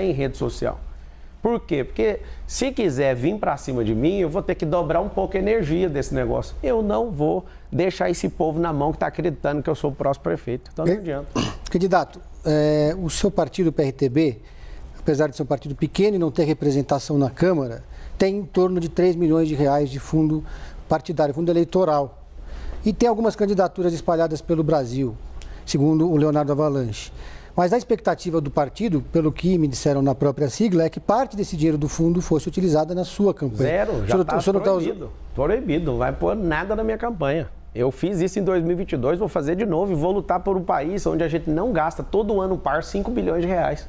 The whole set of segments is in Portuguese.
em rede social. Por quê? Porque se quiser vir para cima de mim, eu vou ter que dobrar um pouco a energia desse negócio. Eu não vou deixar esse povo na mão que está acreditando que eu sou o próximo prefeito. Então não adianta. Candidato, o seu partido, o PRTB, apesar de ser um partido pequeno e não ter representação na Câmara, tem em torno de 3 milhões de reais de fundo partidário, fundo eleitoral. E tem algumas candidaturas espalhadas pelo Brasil, segundo o Leonardo Avalanche. Mas a expectativa do partido, pelo que me disseram na própria sigla, é que parte desse dinheiro do fundo fosse utilizada na sua campanha. Zero, já está proibido. Proibido, não vai pôr nada na minha campanha. Eu fiz isso em 2022, vou fazer de novo e vou lutar por um país onde a gente não gasta todo ano par 5 bilhões de reais.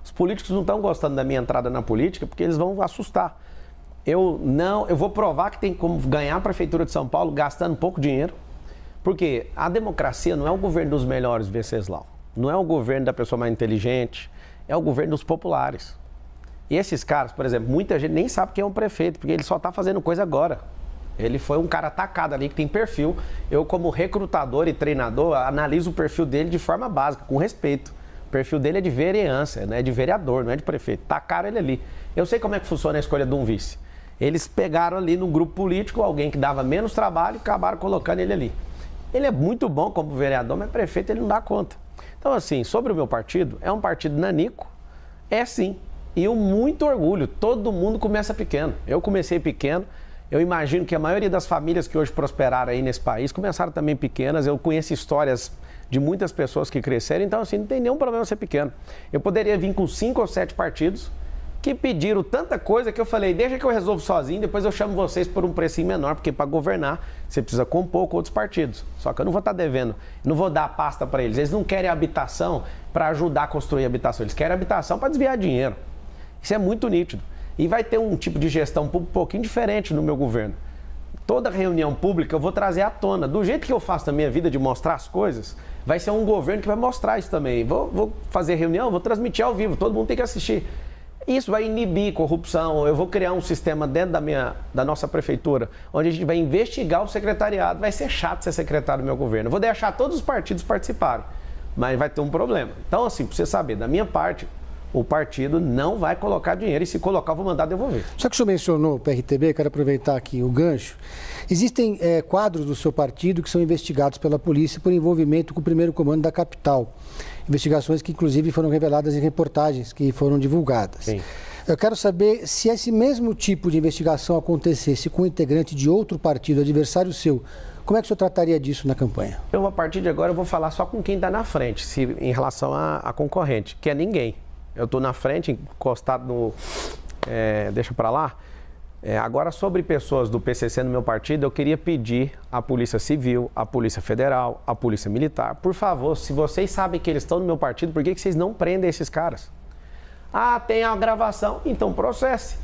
Os políticos não estão gostando da minha entrada na política porque eles vão assustar. Eu vou provar que tem como ganhar a Prefeitura de São Paulo gastando pouco dinheiro. Porque a democracia não é o governo dos melhores, Venceslau. Não é o governo da pessoa mais inteligente, é o governo dos populares. E esses caras, por exemplo, muita gente nem sabe quem é um prefeito, porque ele só está fazendo coisa agora. Ele foi um cara atacado ali, que tem perfil. Eu, como recrutador e treinador, analiso o perfil dele de forma básica, com respeito. O perfil dele é de vereança, não é de vereador, não é de prefeito. Tacaram ele ali. Eu sei como é que funciona a escolha de um vice. Eles pegaram ali no grupo político alguém que dava menos trabalho e acabaram colocando ele ali. Ele é muito bom como vereador, mas prefeito ele não dá conta. Então, assim, sobre o meu partido, é um partido nanico, é sim, e eu muito orgulho, todo mundo começa pequeno. Eu comecei pequeno, eu imagino que a maioria das famílias que hoje prosperaram aí nesse país começaram também pequenas, eu conheço histórias de muitas pessoas que cresceram, então, assim, não tem nenhum problema ser pequeno. Eu poderia vir com 5 ou 7 partidos que pediram tanta coisa que eu falei, deixa que eu resolvo sozinho, depois eu chamo vocês por um precinho menor, porque para governar você precisa compor com outros partidos. Só que eu não vou estar devendo, não vou dar a pasta para eles. Eles não querem habitação para ajudar a construir habitação, eles querem habitação para desviar dinheiro. Isso é muito nítido. E vai ter um tipo de gestão um pouquinho diferente no meu governo. Toda reunião pública eu vou trazer à tona. Do jeito que eu faço na minha vida de mostrar as coisas, vai ser um governo que vai mostrar isso também. Vou fazer reunião, vou transmitir ao vivo, todo mundo tem que assistir. Isso vai inibir corrupção. Eu vou criar um sistema dentro da nossa prefeitura, onde a gente vai investigar o secretariado. Vai ser chato ser secretário do meu governo. Eu vou deixar todos os partidos participarem, mas vai ter um problema. Então, assim, para você saber, da minha parte, o partido não vai colocar dinheiro e se colocar, eu vou mandar devolver. Só que o senhor mencionou o PRTB, quero aproveitar aqui o gancho. Existem quadros do seu partido que são investigados pela polícia por envolvimento com o primeiro comando da capital. Investigações que, inclusive, foram reveladas em reportagens que foram divulgadas. Sim. Eu quero saber se esse mesmo tipo de investigação acontecesse com um integrante de outro partido, adversário seu, como é que o senhor trataria disso na campanha? Eu, a partir de agora, eu vou falar só com quem está na frente, em relação à concorrente, que é ninguém. Eu estou na frente, encostado no... deixa para lá. Agora, sobre pessoas do PCC no meu partido, eu queria pedir à Polícia Civil, à Polícia Federal, à Polícia Militar, por favor, se vocês sabem que eles estão no meu partido, por que vocês não prendem esses caras? Ah, tem a gravação, então processe.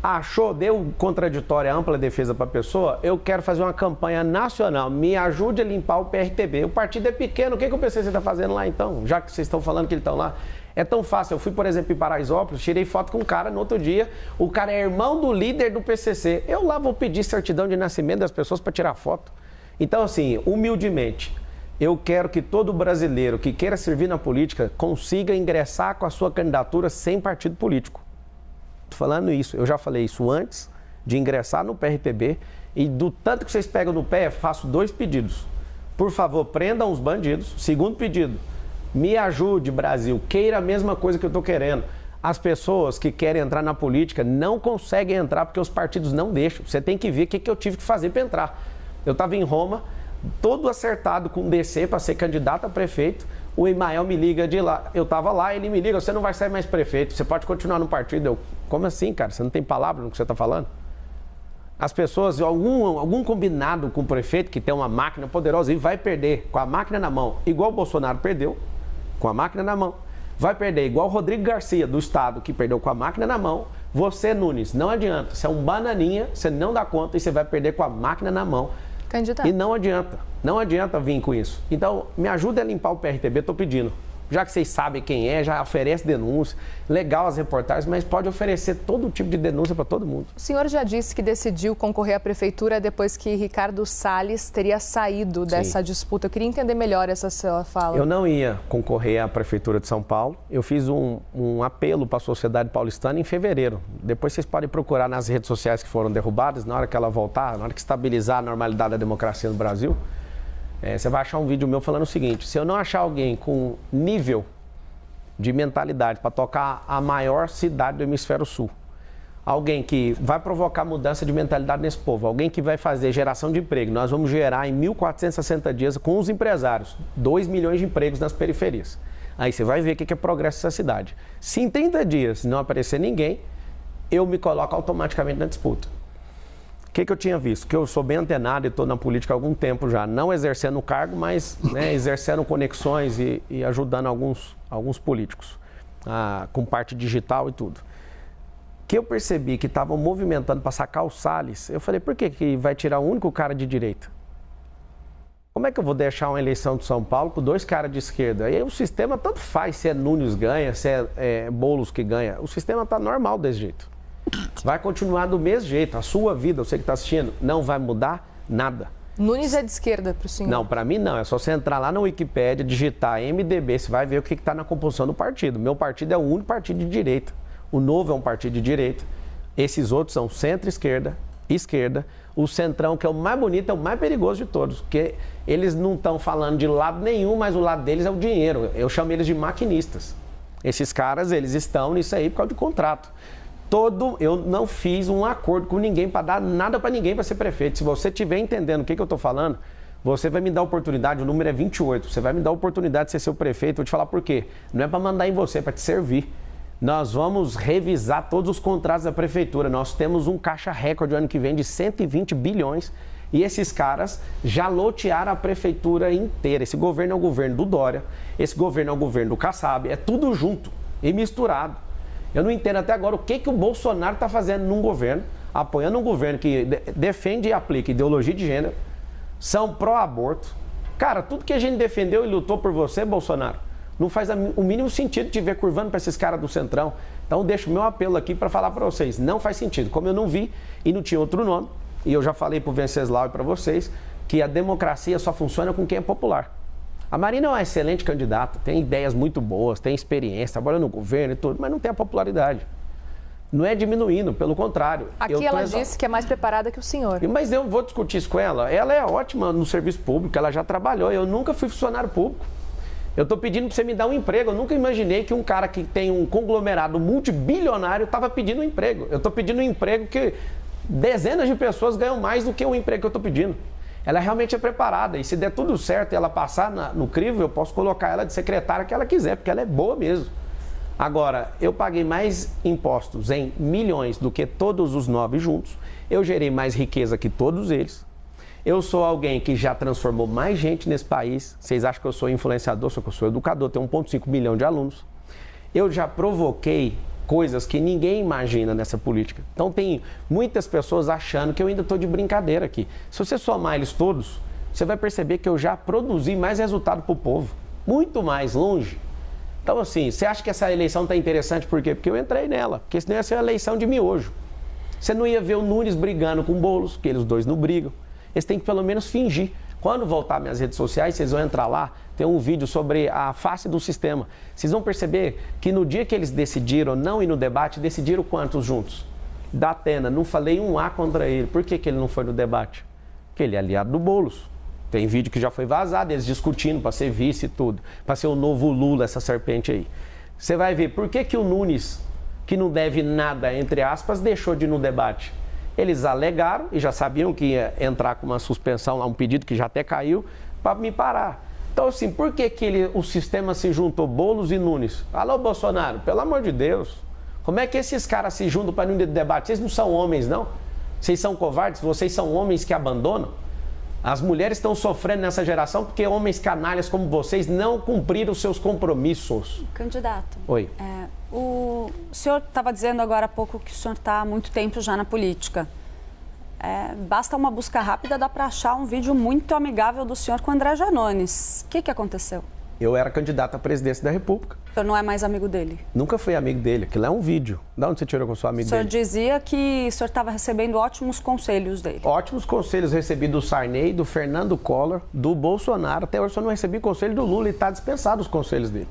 Achou, deu contraditória, ampla defesa para a pessoa, eu quero fazer uma campanha nacional, me ajude a limpar o PRTB. O partido é pequeno, o que o PCC está fazendo lá então, já que vocês estão falando que eles estão lá? É tão fácil, eu fui, por exemplo, em Paraisópolis, tirei foto com um cara no outro dia, o cara é irmão do líder do PCC. Eu lá vou pedir certidão de nascimento das pessoas para tirar foto. Então, assim, humildemente, eu quero que todo brasileiro que queira servir na política consiga ingressar com a sua candidatura sem partido político. Estou falando isso, eu já falei isso antes de ingressar no PRTB e do tanto que vocês pegam no pé, faço 2 pedidos. Por favor, prendam os bandidos. Segundo pedido, me ajude, Brasil, queira a mesma coisa que eu estou querendo. As pessoas que querem entrar na política não conseguem entrar porque os partidos não deixam. Você tem que ver o que eu tive que fazer para entrar. Eu estava em Roma, todo acertado com o DC para ser candidato a prefeito. O Imael me liga de lá. Eu estava lá, ele me liga, você não vai ser mais prefeito, você pode continuar no partido. Eu, como assim, cara? Você não tem palavra no que você está falando? As pessoas, algum combinado com o prefeito que tem uma máquina poderosa e vai perder com a máquina na mão, igual o Bolsonaro perdeu, com a máquina na mão. Vai perder igual o Rodrigo Garcia, do Estado, que perdeu com a máquina na mão. Você, Nunes, não adianta. Você é um bananinha, você não dá conta e você vai perder com a máquina na mão. Candidato. E não adianta vir com isso. Então, me ajuda a limpar o PRTB, estou pedindo. Já que vocês sabem quem é, já oferece denúncia. Legal as reportagens, mas pode oferecer todo tipo de denúncia para todo mundo. O senhor já disse que decidiu concorrer à prefeitura depois que Ricardo Salles teria saído dessa disputa. Eu queria entender melhor essa sua fala. Eu não ia concorrer à prefeitura de São Paulo. Eu fiz um apelo para a sociedade paulistana em fevereiro. Depois vocês podem procurar nas redes sociais que foram derrubadas. Na hora que ela voltar, na hora que estabilizar a normalidade da democracia no Brasil, você vai achar um vídeo meu falando o seguinte: se eu não achar alguém com nível de mentalidade para tocar a maior cidade do hemisfério sul, alguém que vai provocar mudança de mentalidade nesse povo, alguém que vai fazer geração de emprego, nós vamos gerar em 1.460 dias com os empresários 2 milhões de empregos nas periferias. Aí você vai ver o que é progresso nessa cidade. Se em 30 dias não aparecer ninguém, eu me coloco automaticamente na disputa. O que eu tinha visto? Que eu sou bem antenado e estou na política há algum tempo já, não exercendo o cargo, mas exercendo conexões e ajudando alguns políticos, com parte digital e tudo. Que eu percebi que estavam movimentando para sacar o Salles, eu falei, por que vai tirar o único cara de direita? Como é que eu vou deixar uma eleição de São Paulo com 2 caras de esquerda? Aí o sistema tanto faz se é Nunes ganha, se é Boulos que ganha. O sistema está normal desse jeito. Vai continuar do mesmo jeito. A sua vida, você que está assistindo, não vai mudar nada. Nunes é de esquerda para o senhor? Não, para mim não. É só você entrar lá na Wikipédia, digitar MDB, você vai ver o que está na composição do partido. Meu partido é o único partido de direita. O Novo é um partido de direita. Esses outros são centro-esquerda, esquerda. O centrão, que é o mais bonito, é o mais perigoso de todos. Porque eles não estão falando de lado nenhum, mas o lado deles é o dinheiro. Eu chamo eles de maquinistas. Esses caras, eles estão nisso aí por causa de contrato. Eu não fiz um acordo com ninguém para dar nada para ninguém para ser prefeito. Se você estiver entendendo o que eu estou falando, você vai me dar oportunidade, o número é 28, você vai me dar a oportunidade de ser seu prefeito. Vou te falar por quê. Não é para mandar em você, é para te servir. Nós vamos revisar todos os contratos da prefeitura. Nós temos um caixa recorde ano que vem de 120 bilhões e esses caras já lotearam a prefeitura inteira. Esse governo é o governo do Dória, esse governo é o governo do Kassab, é tudo junto e misturado. Eu não entendo até agora o que o Bolsonaro está fazendo num governo, apoiando um governo que defende e aplica ideologia de gênero, são pró-aborto. Cara, tudo que a gente defendeu e lutou por você, Bolsonaro, não faz o mínimo sentido te ver curvando para esses caras do Centrão. Então, deixo o meu apelo aqui para falar para vocês. Não faz sentido. Como eu não vi e não tinha outro nome, e eu já falei para o Venceslau e para vocês, que a democracia só funciona com quem é popular. A Marina é uma excelente candidata, tem ideias muito boas, tem experiência, trabalha no governo e tudo, mas não tem a popularidade. Não é diminuindo, pelo contrário. Aqui ela disse que é mais preparada que o senhor. Mas eu vou discutir isso com ela. Ela é ótima no serviço público, ela já trabalhou. Eu nunca fui funcionário público. Eu estou pedindo para você me dar um emprego. Eu nunca imaginei que um cara que tem um conglomerado multibilionário estava pedindo um emprego. Eu estou pedindo um emprego que dezenas de pessoas ganham mais do que o emprego que eu estou pedindo. Ela realmente é preparada e se der tudo certo e ela passar no crivo, eu posso colocar ela de secretária que ela quiser, porque ela é boa mesmo. Agora, eu paguei mais impostos em milhões do que todos os 9 juntos, eu gerei mais riqueza que todos eles. Eu sou alguém que já transformou mais gente nesse país. Vocês acham que eu sou influenciador, só que eu sou educador, tenho 1,5 milhão de alunos. Eu já provoquei coisas que ninguém imagina nessa política. Então tem muitas pessoas achando que eu ainda estou de brincadeira aqui. Se você somar eles todos, você vai perceber que eu já produzi mais resultado para o povo. Muito mais longe. Então assim, você acha que essa eleição está interessante por quê? Porque eu entrei nela. Porque senão ia ser uma eleição de miojo. Você não ia ver o Nunes brigando com o Boulos, porque eles dois não brigam. Eles têm que pelo menos fingir. Quando voltar minhas redes sociais, vocês vão entrar lá, tem um vídeo sobre a face do sistema. Vocês vão perceber que no dia que eles decidiram não ir no debate, decidiram quantos juntos? Da Atena, não falei um A contra ele. Por que ele não foi no debate? Porque ele é aliado do Boulos. Tem vídeo que já foi vazado, eles discutindo para ser vice e tudo. Para ser o novo Lula, essa serpente aí. Você vai ver por que o Nunes, que não deve nada, entre aspas, deixou de ir no debate. Eles alegaram e já sabiam que ia entrar com uma suspensão lá, um pedido que já até caiu, para me parar. Então, assim, por que o sistema se juntou, Boulos e Nunes? Alô, Bolsonaro, pelo amor de Deus. Como é que esses caras se juntam para não ir no debate? Vocês não são homens, não? Vocês são covardes? Vocês são homens que abandonam? As mulheres estão sofrendo nessa geração porque homens canalhas como vocês não cumpriram seus compromissos. Candidato. Oi. O senhor estava dizendo agora há pouco que o senhor está há muito tempo já na política. Basta uma busca rápida, dá para achar um vídeo muito amigável do senhor com o André Janones. O que aconteceu? Eu era candidato à presidência da República. O senhor não é mais amigo dele? Nunca fui amigo dele. Aquilo é um vídeo. De onde você tirou que eu sou amigo dele? O senhor dizia que o senhor estava recebendo ótimos conselhos dele. Ótimos conselhos recebi do Sarney, do Fernando Collor, do Bolsonaro. Até hoje eu não recebi conselho do Lula e está dispensado os conselhos dele.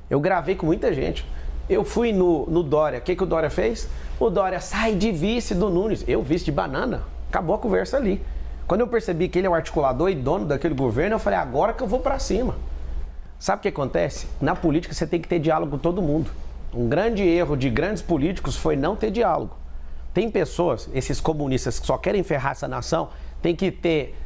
Eu gravei com muita gente. Eu fui no Dória. O que o Dória fez? O Dória sai de vice do Nunes. Eu, vice de banana. Acabou a conversa ali. Quando eu percebi que ele é o articulador e dono daquele governo, eu falei, agora que eu vou para cima. Sabe o que acontece? Na política você tem que ter diálogo com todo mundo. Um grande erro de grandes políticos foi não ter diálogo. Tem pessoas, esses comunistas que só querem ferrar essa nação, tem que ter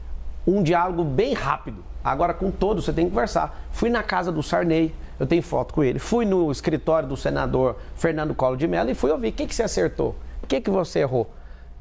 um diálogo bem rápido. Agora com todos você tem que conversar. Fui na casa do Sarney, eu tenho foto com ele. Fui no escritório do senador Fernando Collor de Mello e fui ouvir. O que você acertou? O que você errou?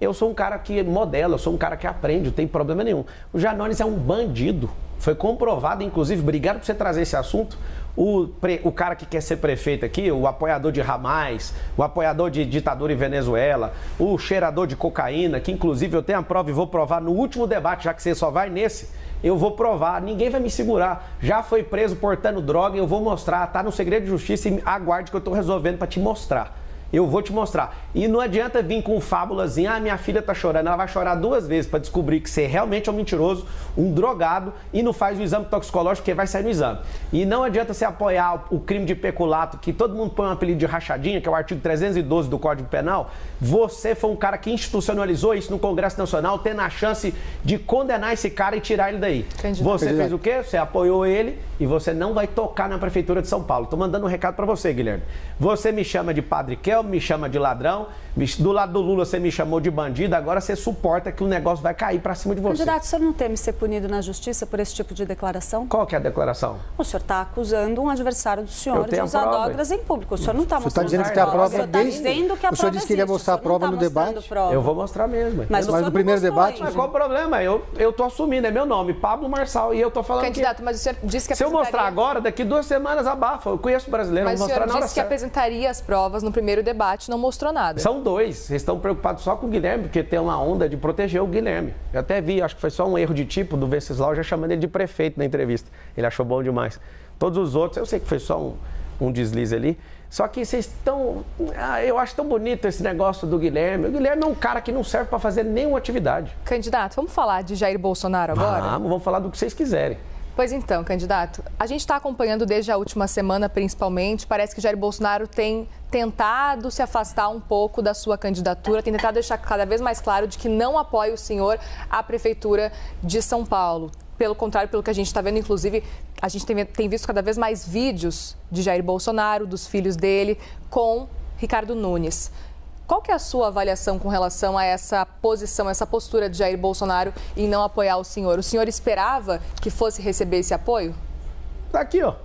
Eu sou um cara que modela, eu sou um cara que aprende, não tem problema nenhum. O Janones é um bandido. Foi comprovado, inclusive, obrigado por você trazer esse assunto, o cara que quer ser prefeito aqui, o apoiador de Hamas, o apoiador de ditadura em Venezuela, o cheirador de cocaína, que inclusive eu tenho a prova e vou provar no último debate, já que você só vai nesse, eu vou provar, ninguém vai me segurar. Já foi preso portando droga, eu vou mostrar, tá no segredo de justiça e aguarde que eu tô resolvendo para te mostrar. Eu vou te mostrar. E não adianta vir com fábulazinha, minha filha tá chorando. Ela vai chorar 2 vezes para descobrir que você realmente é um mentiroso, um drogado e não faz o exame toxicológico porque vai sair no exame. E não adianta você apoiar o crime de peculato, que todo mundo põe um apelido de rachadinha, que é o artigo 312 do Código Penal. Você foi um cara que institucionalizou isso no Congresso Nacional, tendo a chance de condenar esse cara e tirar ele daí. Entendi. Você fez o quê? Você apoiou ele e você não vai tocar na Prefeitura de São Paulo. Tô mandando um recado para você, Guilherme. Você me chama de Padre Kel, me chama de ladrão, do lado do Lula você me chamou de bandido, agora você suporta que o negócio vai cair para cima de você. Candidato, o senhor não teme ser punido na justiça por esse tipo de declaração? Qual que é a declaração? O senhor está acusando um adversário do senhor de usar drogas em público. O senhor não está mostrando dizendo que a prova desde... O senhor disse que ele ia mostrar a prova no debate. Eu vou mostrar mesmo. Mas no primeiro debate... Mas qual o problema? Eu tô assumindo, é meu nome, Pablo Marçal, e eu tô falando Candidato, mas o senhor disse que se eu mostrar agora, daqui 2 semanas abafa. Eu conheço brasileiro, mas vou mostrar na hora certa. Mas o senhor disse que apresentaria as provas no primeiro debate, não mostrou nada. São 2. Vocês estão preocupados só com o Guilherme, porque tem uma onda de proteger o Guilherme. Eu até vi, acho que foi só um erro de tipo do Venceslau, já chamando ele de prefeito na entrevista. Ele achou bom demais. Todos os outros, eu sei que foi só um deslize ali. Só que vocês estão... eu acho tão bonito esse negócio do Guilherme. O Guilherme é um cara que não serve para fazer nenhuma atividade. Candidato, vamos falar de Jair Bolsonaro agora? Vamos falar do que vocês quiserem. Pois então, candidato, a gente está acompanhando desde a última semana, principalmente, parece que Jair Bolsonaro tem tentado se afastar um pouco da sua candidatura, tem tentado deixar cada vez mais claro de que não apoia o senhor à Prefeitura de São Paulo. Pelo contrário, pelo que a gente está vendo, inclusive, a gente tem visto cada vez mais vídeos de Jair Bolsonaro, dos filhos dele, com Ricardo Nunes. Qual que é a sua avaliação com relação a essa posição, essa postura de Jair Bolsonaro em não apoiar o senhor? O senhor esperava que fosse receber esse apoio? Tá aqui, ó.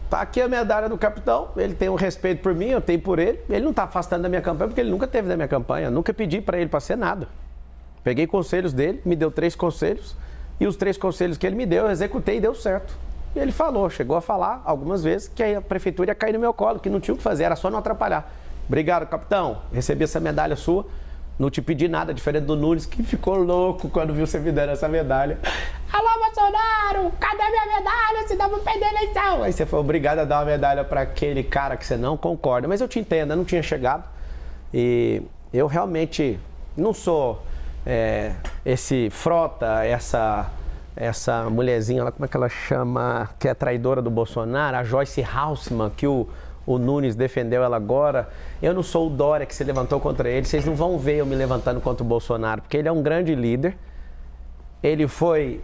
Tá aqui a medalha do capitão. Ele tem um respeito por mim, eu tenho por ele. Ele não tá afastando da minha campanha porque ele nunca teve da minha campanha. Eu nunca pedi para ele para ser nada. Peguei conselhos dele, me deu 3 conselhos. E os 3 conselhos que ele me deu, eu executei e deu certo. E ele falou, chegou a falar algumas vezes que a prefeitura ia cair no meu colo, que não tinha o que fazer, era só não atrapalhar. Obrigado, capitão. Recebi essa medalha sua. Não te pedi nada, diferente do Nunes, que ficou louco quando viu você me dando essa medalha. Alô, Bolsonaro, cadê minha medalha? Senão eu vou perder a eleição. Aí você foi obrigado a dar uma medalha para aquele cara que você não concorda. Mas eu te entendo, eu não tinha chegado. E eu realmente não sou esse Frota, essa mulherzinha lá, como é que ela chama, que é traidora do Bolsonaro, a Joyce Haussmann, que o Nunes defendeu ela agora. Eu não sou o Dória que se levantou contra ele. Vocês não vão ver eu me levantando contra o Bolsonaro, porque ele é um grande líder. Ele foi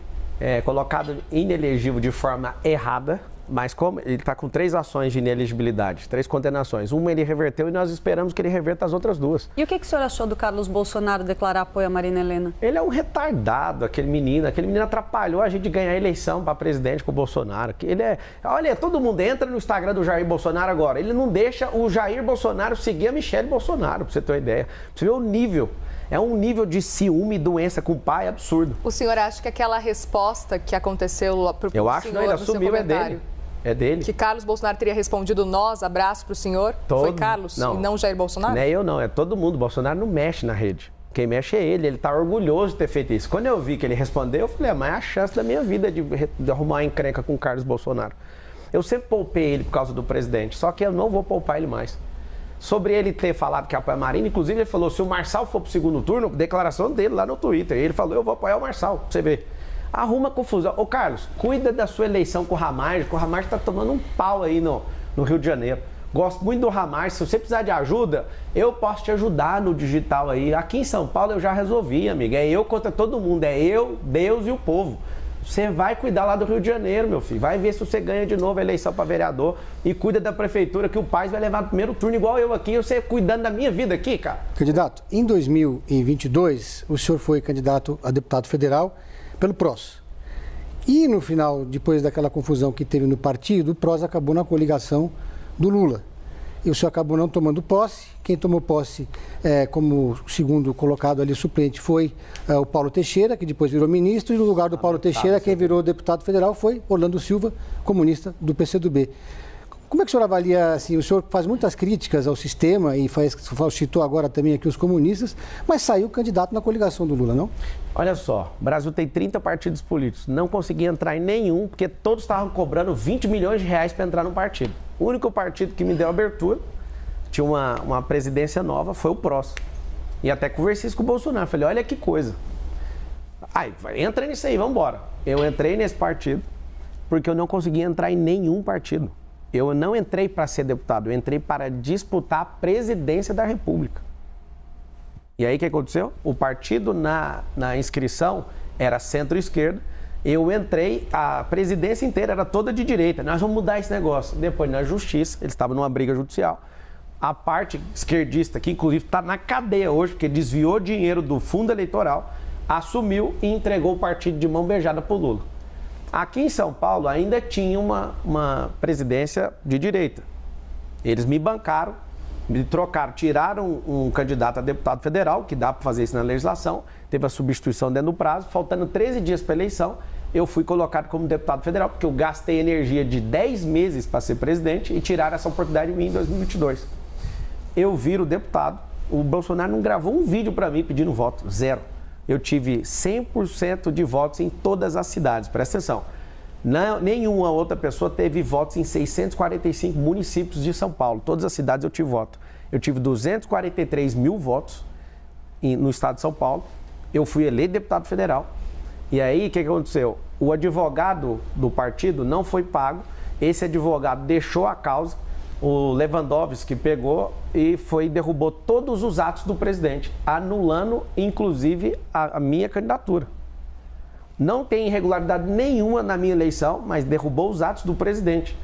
colocado inelegível de forma errada, mas como ele está com 3 ações de inelegibilidade, 3 condenações. Uma ele reverteu e nós esperamos que ele reverta as outras 2. E o que o senhor achou do Carlos Bolsonaro declarar apoio a Marina Helena? Ele é um retardado, aquele menino atrapalhou a gente de ganhar a eleição para presidente com o Bolsonaro. Ele olha, todo mundo entra no Instagram do Jair Bolsonaro agora, ele não deixa o Jair Bolsonaro seguir a Michelle Bolsonaro, para você ter uma ideia. Pra você ver o nível. É um nível de ciúme e doença com o pai absurdo. O senhor acha que aquela resposta que aconteceu para o senhor, eu acho que não, ele assumiu, é dele. É dele. Que Carlos Bolsonaro teria respondido nós, abraço para o senhor? Foi Carlos e não Jair Bolsonaro? Não é eu não, é todo mundo. Bolsonaro não mexe na rede. Quem mexe é ele está orgulhoso de ter feito isso. Quando eu vi que ele respondeu, eu falei, mas é a chance da minha vida de arrumar uma encrenca com o Carlos Bolsonaro. Eu sempre poupei ele por causa do presidente, só que eu não vou poupar ele mais. Sobre ele ter falado que apoia a Marina, inclusive ele falou, se o Marçal for pro segundo turno, declaração dele lá no Twitter, ele falou, eu vou apoiar o Marçal, pra você ver. Arruma confusão. Ô Carlos, cuida da sua eleição com o Ramagem, que o Ramagem tá tomando um pau aí no Rio de Janeiro. Gosto muito do Ramagem, se você precisar de ajuda, eu posso te ajudar no digital aí. Aqui em São Paulo eu já resolvi, amiga, é eu contra todo mundo, é eu, Deus e o povo. Você vai cuidar lá do Rio de Janeiro, meu filho. Vai ver se você ganha de novo a eleição para vereador e cuida da prefeitura, que o Paes vai levar no primeiro turno igual eu aqui. Você cuidando da minha vida aqui, cara. Candidato, em 2022, o senhor foi candidato a deputado federal pelo PROS. E no final, depois daquela confusão que teve no partido, o PROS acabou na coligação do Lula. E o senhor acabou não tomando posse. Quem tomou posse como segundo colocado ali, suplente, foi o Paulo Teixeira, que depois virou ministro, e no lugar do Paulo Teixeira, quem virou deputado federal foi Orlando Silva, comunista do PCdoB. Como é que o senhor avalia, assim, o senhor faz muitas críticas ao sistema e citou agora também aqui os comunistas, mas saiu candidato na coligação do Lula, não? Olha só, o Brasil tem 30 partidos políticos, não consegui entrar em nenhum, porque todos estavam cobrando 20 milhões de reais para entrar num partido. O único partido que me deu abertura, tinha uma presidência nova, foi o PROS. E até conversei isso com o Bolsonaro, falei, olha que coisa. Aí, entra nisso aí, vamos embora. Eu entrei nesse partido, porque eu não consegui entrar em nenhum partido. Eu não entrei para ser deputado, eu entrei para disputar a presidência da República. E aí o que aconteceu? O partido na inscrição era centro-esquerda, eu entrei, a presidência inteira era toda de direita, nós vamos mudar esse negócio. Depois na justiça, eles estavam numa briga judicial, a parte esquerdista, que inclusive está na cadeia hoje, porque desviou dinheiro do fundo eleitoral, assumiu e entregou o partido de mão beijada para o Lula. Aqui em São Paulo ainda tinha uma presidência de direita. Eles me bancaram, me trocaram, tiraram um candidato a deputado federal, que dá para fazer isso na legislação, teve a substituição dentro do prazo, faltando 13 dias para a eleição, eu fui colocado como deputado federal, porque eu gastei energia de 10 meses para ser presidente e tiraram essa oportunidade de mim em 2022. Eu viro deputado, o Bolsonaro não gravou um vídeo para mim pedindo voto, zero. Eu tive 100% de votos em todas as cidades, presta atenção. Nenhuma outra pessoa teve votos em 645 municípios de São Paulo. Todas as cidades eu tive voto. Eu tive 243 mil votos no estado de São Paulo. Eu fui eleito deputado federal. E aí, o que aconteceu? O advogado do partido não foi pago. Esse advogado deixou a causa. O Lewandowski pegou e derrubou todos os atos do presidente, anulando, inclusive, a minha candidatura. Não tem irregularidade nenhuma na minha eleição, mas derrubou os atos do presidente.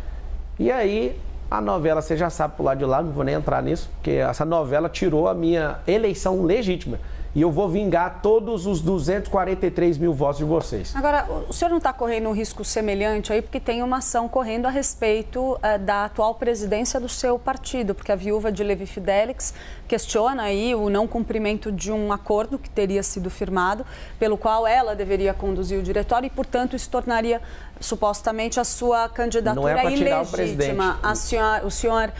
E aí, a novela, você já sabe por lado de lá, não vou nem entrar nisso, porque essa novela tirou a minha eleição legítima. E eu vou vingar todos os 243 mil votos de vocês. Agora, o senhor não está correndo um risco semelhante aí, porque tem uma ação correndo a respeito da atual presidência do seu partido, porque a viúva de Levi Fidelix questiona aí o não cumprimento de um acordo que teria sido firmado, pelo qual ela deveria conduzir o diretório e, portanto, isso tornaria supostamente a sua candidatura ilegítima. O senhor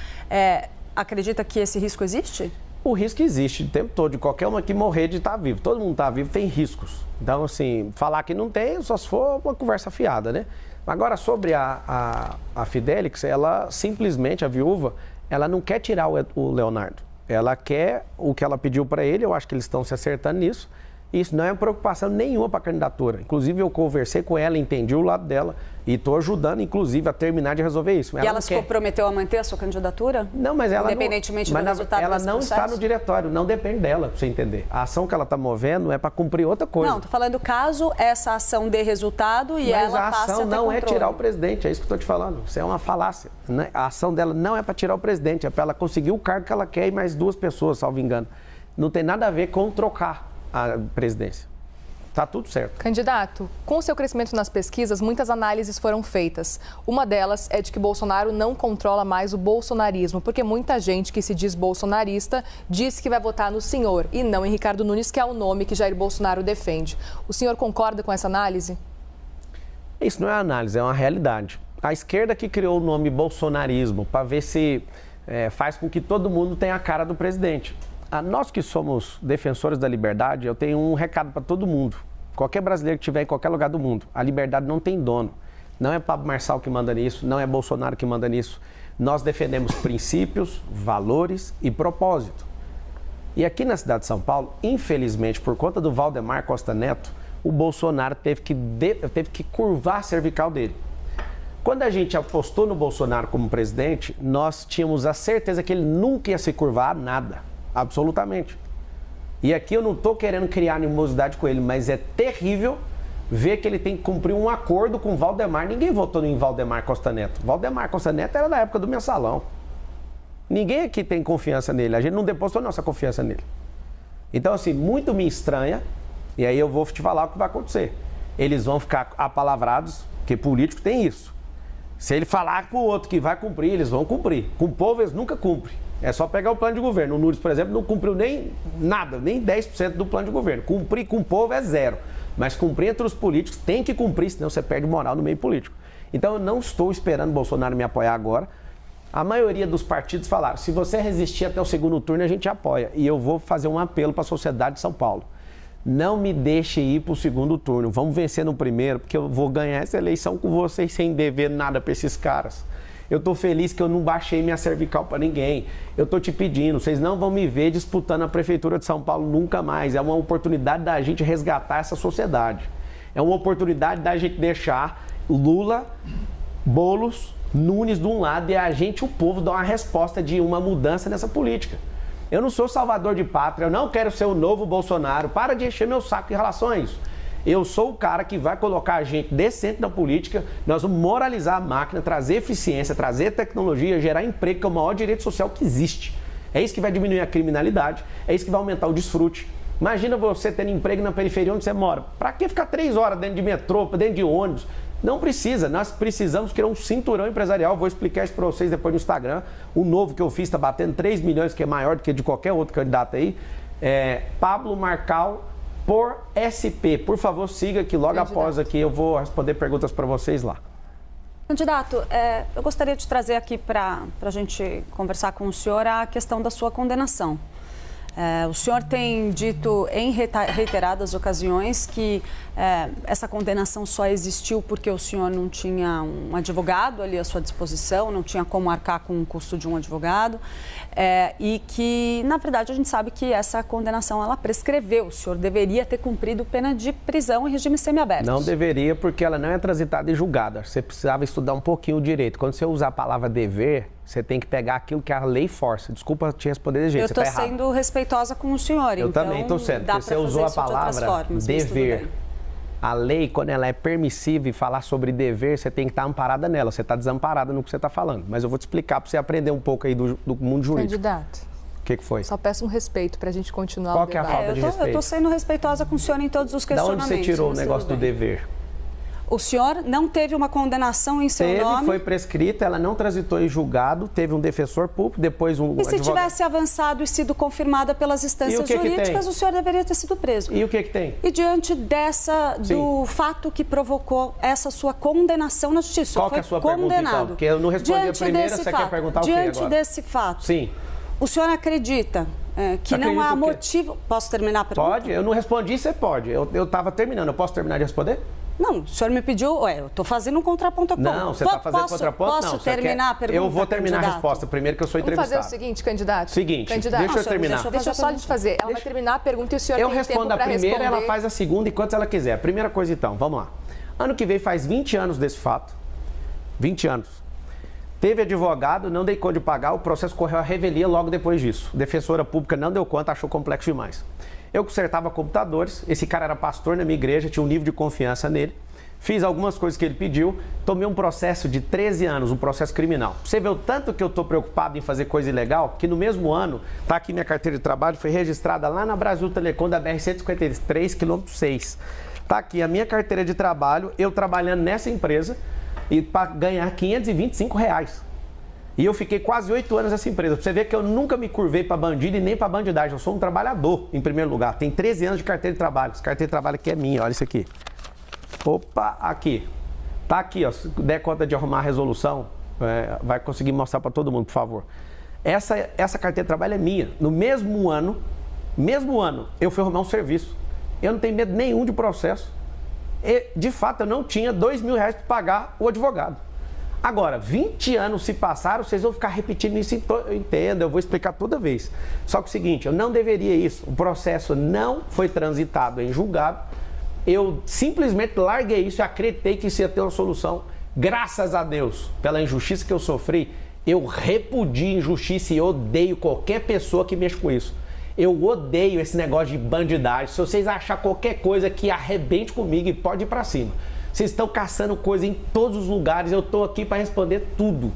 acredita que esse risco existe? O risco existe o tempo todo, de qualquer um aqui morrer de estar vivo. Todo mundo está vivo, tem riscos. Então, assim, falar que não tem, só se for uma conversa fiada, né? Agora, sobre a Fidelix, ela simplesmente, a viúva, ela não quer tirar o Leonardo. Ela quer o que ela pediu para ele, eu acho que eles estão se acertando nisso. Isso não é preocupação nenhuma para a candidatura. Inclusive, eu conversei com ela, entendi o lado dela e estou ajudando, inclusive, a terminar de resolver isso. Ela se comprometeu a manter a sua candidatura? Não, mas ela independentemente do resultado ela não está no diretório, não depende dela, para você entender. A ação que ela está movendo é para cumprir outra coisa. Não, estou falando caso essa ação dê resultado e ela passe a ter controle. Mas a ação não é tirar o presidente, é isso que eu estou te falando. Isso é uma falácia. Né? A ação dela não é para tirar o presidente, é para ela conseguir o cargo que ela quer e mais 2 pessoas, salvo engano. Não tem nada a ver com trocar a presidência. Está tudo certo. Candidato, com o seu crescimento nas pesquisas, muitas análises foram feitas. Uma delas é de que Bolsonaro não controla mais o bolsonarismo, porque muita gente que se diz bolsonarista diz que vai votar no senhor e não em Ricardo Nunes, que é o nome que Jair Bolsonaro defende. O senhor concorda com essa análise? Isso não é análise, é uma realidade. A esquerda que criou o nome bolsonarismo para ver se faz com que todo mundo tenha a cara do presidente. Nós que somos defensores da liberdade, eu tenho um recado para todo mundo. Qualquer brasileiro que estiver em qualquer lugar do mundo, a liberdade não tem dono. Não é Pablo Marçal que manda nisso, não é Bolsonaro que manda nisso. Nós defendemos princípios, valores e propósito. E aqui na cidade de São Paulo, infelizmente, por conta do Valdemar Costa Neto, o Bolsonaro teve que curvar a cervical dele. Quando a gente apostou no Bolsonaro como presidente, nós tínhamos a certeza que ele nunca ia se curvar a nada, absolutamente. E aqui eu não estou querendo criar animosidade com ele, mas é terrível ver que ele tem que cumprir um acordo com o Valdemar. Ninguém votou em Valdemar Costa Neto. Valdemar Costa Neto era da época do Mensalão. Ninguém aqui tem confiança nele. A gente não depositou nossa confiança nele. Então, assim, muito me estranha, e aí eu vou te falar o que vai acontecer. Eles vão ficar apalavrados, porque político tem isso. Se ele falar para o outro que vai cumprir, eles vão cumprir. Com o povo, eles nunca cumprem. É só pegar o plano de governo. O Nunes, por exemplo, não cumpriu nem nada, nem 10% do plano de governo. Cumprir com o povo é zero. Mas cumprir entre os políticos tem que cumprir, senão você perde moral no meio político. Então eu não estou esperando o Bolsonaro me apoiar agora. A maioria dos partidos falaram, se você resistir até o segundo turno, a gente apoia. E eu vou fazer um apelo para a sociedade de São Paulo. Não me deixe ir para o segundo turno. Vamos vencer no primeiro, porque eu vou ganhar essa eleição com vocês sem dever nada para esses caras. Eu estou feliz que eu não baixei minha cervical para ninguém. Eu estou te pedindo, vocês não vão me ver disputando a Prefeitura de São Paulo nunca mais. É uma oportunidade da gente resgatar essa sociedade. É uma oportunidade da gente deixar Lula, Boulos, Nunes de um lado e a gente, o povo, dar uma resposta de uma mudança nessa política. Eu não sou salvador de pátria, eu não quero ser o novo Bolsonaro. Para de encher meu saco em relação a isso. Eu sou o cara que vai colocar a gente decente na política, nós vamos moralizar a máquina, trazer eficiência, trazer tecnologia, gerar emprego, que é o maior direito social que existe. É isso que vai diminuir a criminalidade, é isso que vai aumentar o desfrute. Imagina você tendo emprego na periferia onde você mora. Para que ficar 3 horas dentro de metrô, dentro de ônibus? Não precisa, nós precisamos criar um cinturão empresarial. Vou explicar isso para vocês depois no Instagram. O novo que eu fiz está batendo 3 milhões, que é maior do que de qualquer outro candidato aí. Pablo Marçal por SP. Por favor, siga que logo após aqui eu vou responder perguntas para vocês lá. Candidato, eu gostaria de trazer aqui para a gente conversar com o senhor a questão da sua condenação. O senhor tem dito em reiteradas ocasiões que essa condenação só existiu porque o senhor não tinha um advogado ali à sua disposição, não tinha como arcar com o custo de um advogado, e que, na verdade, a gente sabe que essa condenação ela prescreveu. O senhor deveria ter cumprido pena de prisão em regime semiaberto. Não deveria, porque ela não é transitada e julgada. Você precisava estudar um pouquinho o direito. Quando você usar a palavra dever, você tem que pegar aquilo que a lei força. Desculpa te responder de jeito, eu você está errado. Eu estou sendo respeitosa com o senhor. Eu também estou sendo, porque você usou a palavra dever. A lei, quando ela é permissiva e falar sobre dever, você tem que estar amparada nela. Você está desamparada no que você está falando. Mas eu vou te explicar para você aprender um pouco aí do mundo jurídico. Candidato. O que foi? Só peço um respeito para a gente continuar Qual o que é a debate. falta de respeito? Eu estou sendo respeitosa com o senhor em todos os questionamentos. Da onde você tirou o negócio do dever? O senhor não teve uma condenação em seu nome? Foi prescrita, ela não transitou em julgado, teve um defensor público, depois um advogado. E se tivesse avançado e sido confirmada pelas instâncias jurídicas, o senhor deveria ter sido preso. E o que tem? E diante do fato que provocou essa sua condenação na justiça, qual que é a sua pergunta, então? Porque eu não respondi a primeira, você quer perguntar o quê agora? Diante desse fato, sim. O senhor acredita que não há motivo... Posso terminar a pergunta? Pode, eu não respondi, você pode. Eu estava terminando, eu posso terminar de responder? Não, o senhor me pediu, eu estou fazendo um contraponto a ponto. Não, você está fazendo contraponto? Posso terminar a pergunta, eu vou terminar a resposta primeiro, que eu sou entrevistado. Vamos fazer o seguinte, candidato. Deixa eu terminar. Deixa eu só a gente fazer. Ela vai terminar a pergunta e o senhor tem tempo para responder. Eu respondo a primeira, ela faz a segunda e quantas ela quiser. A primeira coisa, então, vamos lá. Ano que vem faz 20 anos desse fato. 20 anos. Teve advogado, não dei conta de pagar, o processo correu à revelia logo depois disso. Defensora pública não deu conta, achou complexo demais. Eu consertava computadores, esse cara era pastor na minha igreja, tinha um nível de confiança nele. Fiz algumas coisas que ele pediu, tomei um processo de 13 anos, um processo criminal. Você vê o tanto que eu estou preocupado em fazer coisa ilegal, que no mesmo ano, está aqui minha carteira de trabalho, foi registrada lá na Brasil Telecom da BR-153, quilômetro 6. Está aqui a minha carteira de trabalho, eu trabalhando nessa empresa, e para ganhar R$525. E eu fiquei quase 8 anos nessa empresa. Pra você ver que eu nunca me curvei para bandido e nem para bandidagem. Eu sou um trabalhador, em primeiro lugar. Tem 13 anos de carteira de trabalho. Essa carteira de trabalho aqui é minha, olha isso aqui. Opa, aqui. Tá aqui, ó. Se der conta de arrumar a resolução, vai conseguir mostrar para todo mundo, por favor. Essa carteira de trabalho é minha. No mesmo ano, eu fui arrumar um serviço. Eu não tenho medo nenhum de processo. E, de fato, eu não tinha R$2.000 para pagar o advogado. Agora, 20 anos se passaram, vocês vão ficar repetindo isso, eu entendo, eu vou explicar toda vez. Só que é o seguinte, eu não deveria isso, o processo não foi transitado em julgado, eu simplesmente larguei isso e acreditei que isso ia ter uma solução. Graças a Deus, pela injustiça que eu sofri, eu repudio injustiça e odeio qualquer pessoa que mexa com isso. Eu odeio esse negócio de bandidagem. Se vocês acharem qualquer coisa que arrebente comigo, pode ir pra cima. Vocês estão caçando coisa em todos os lugares, eu tô aqui para responder tudo.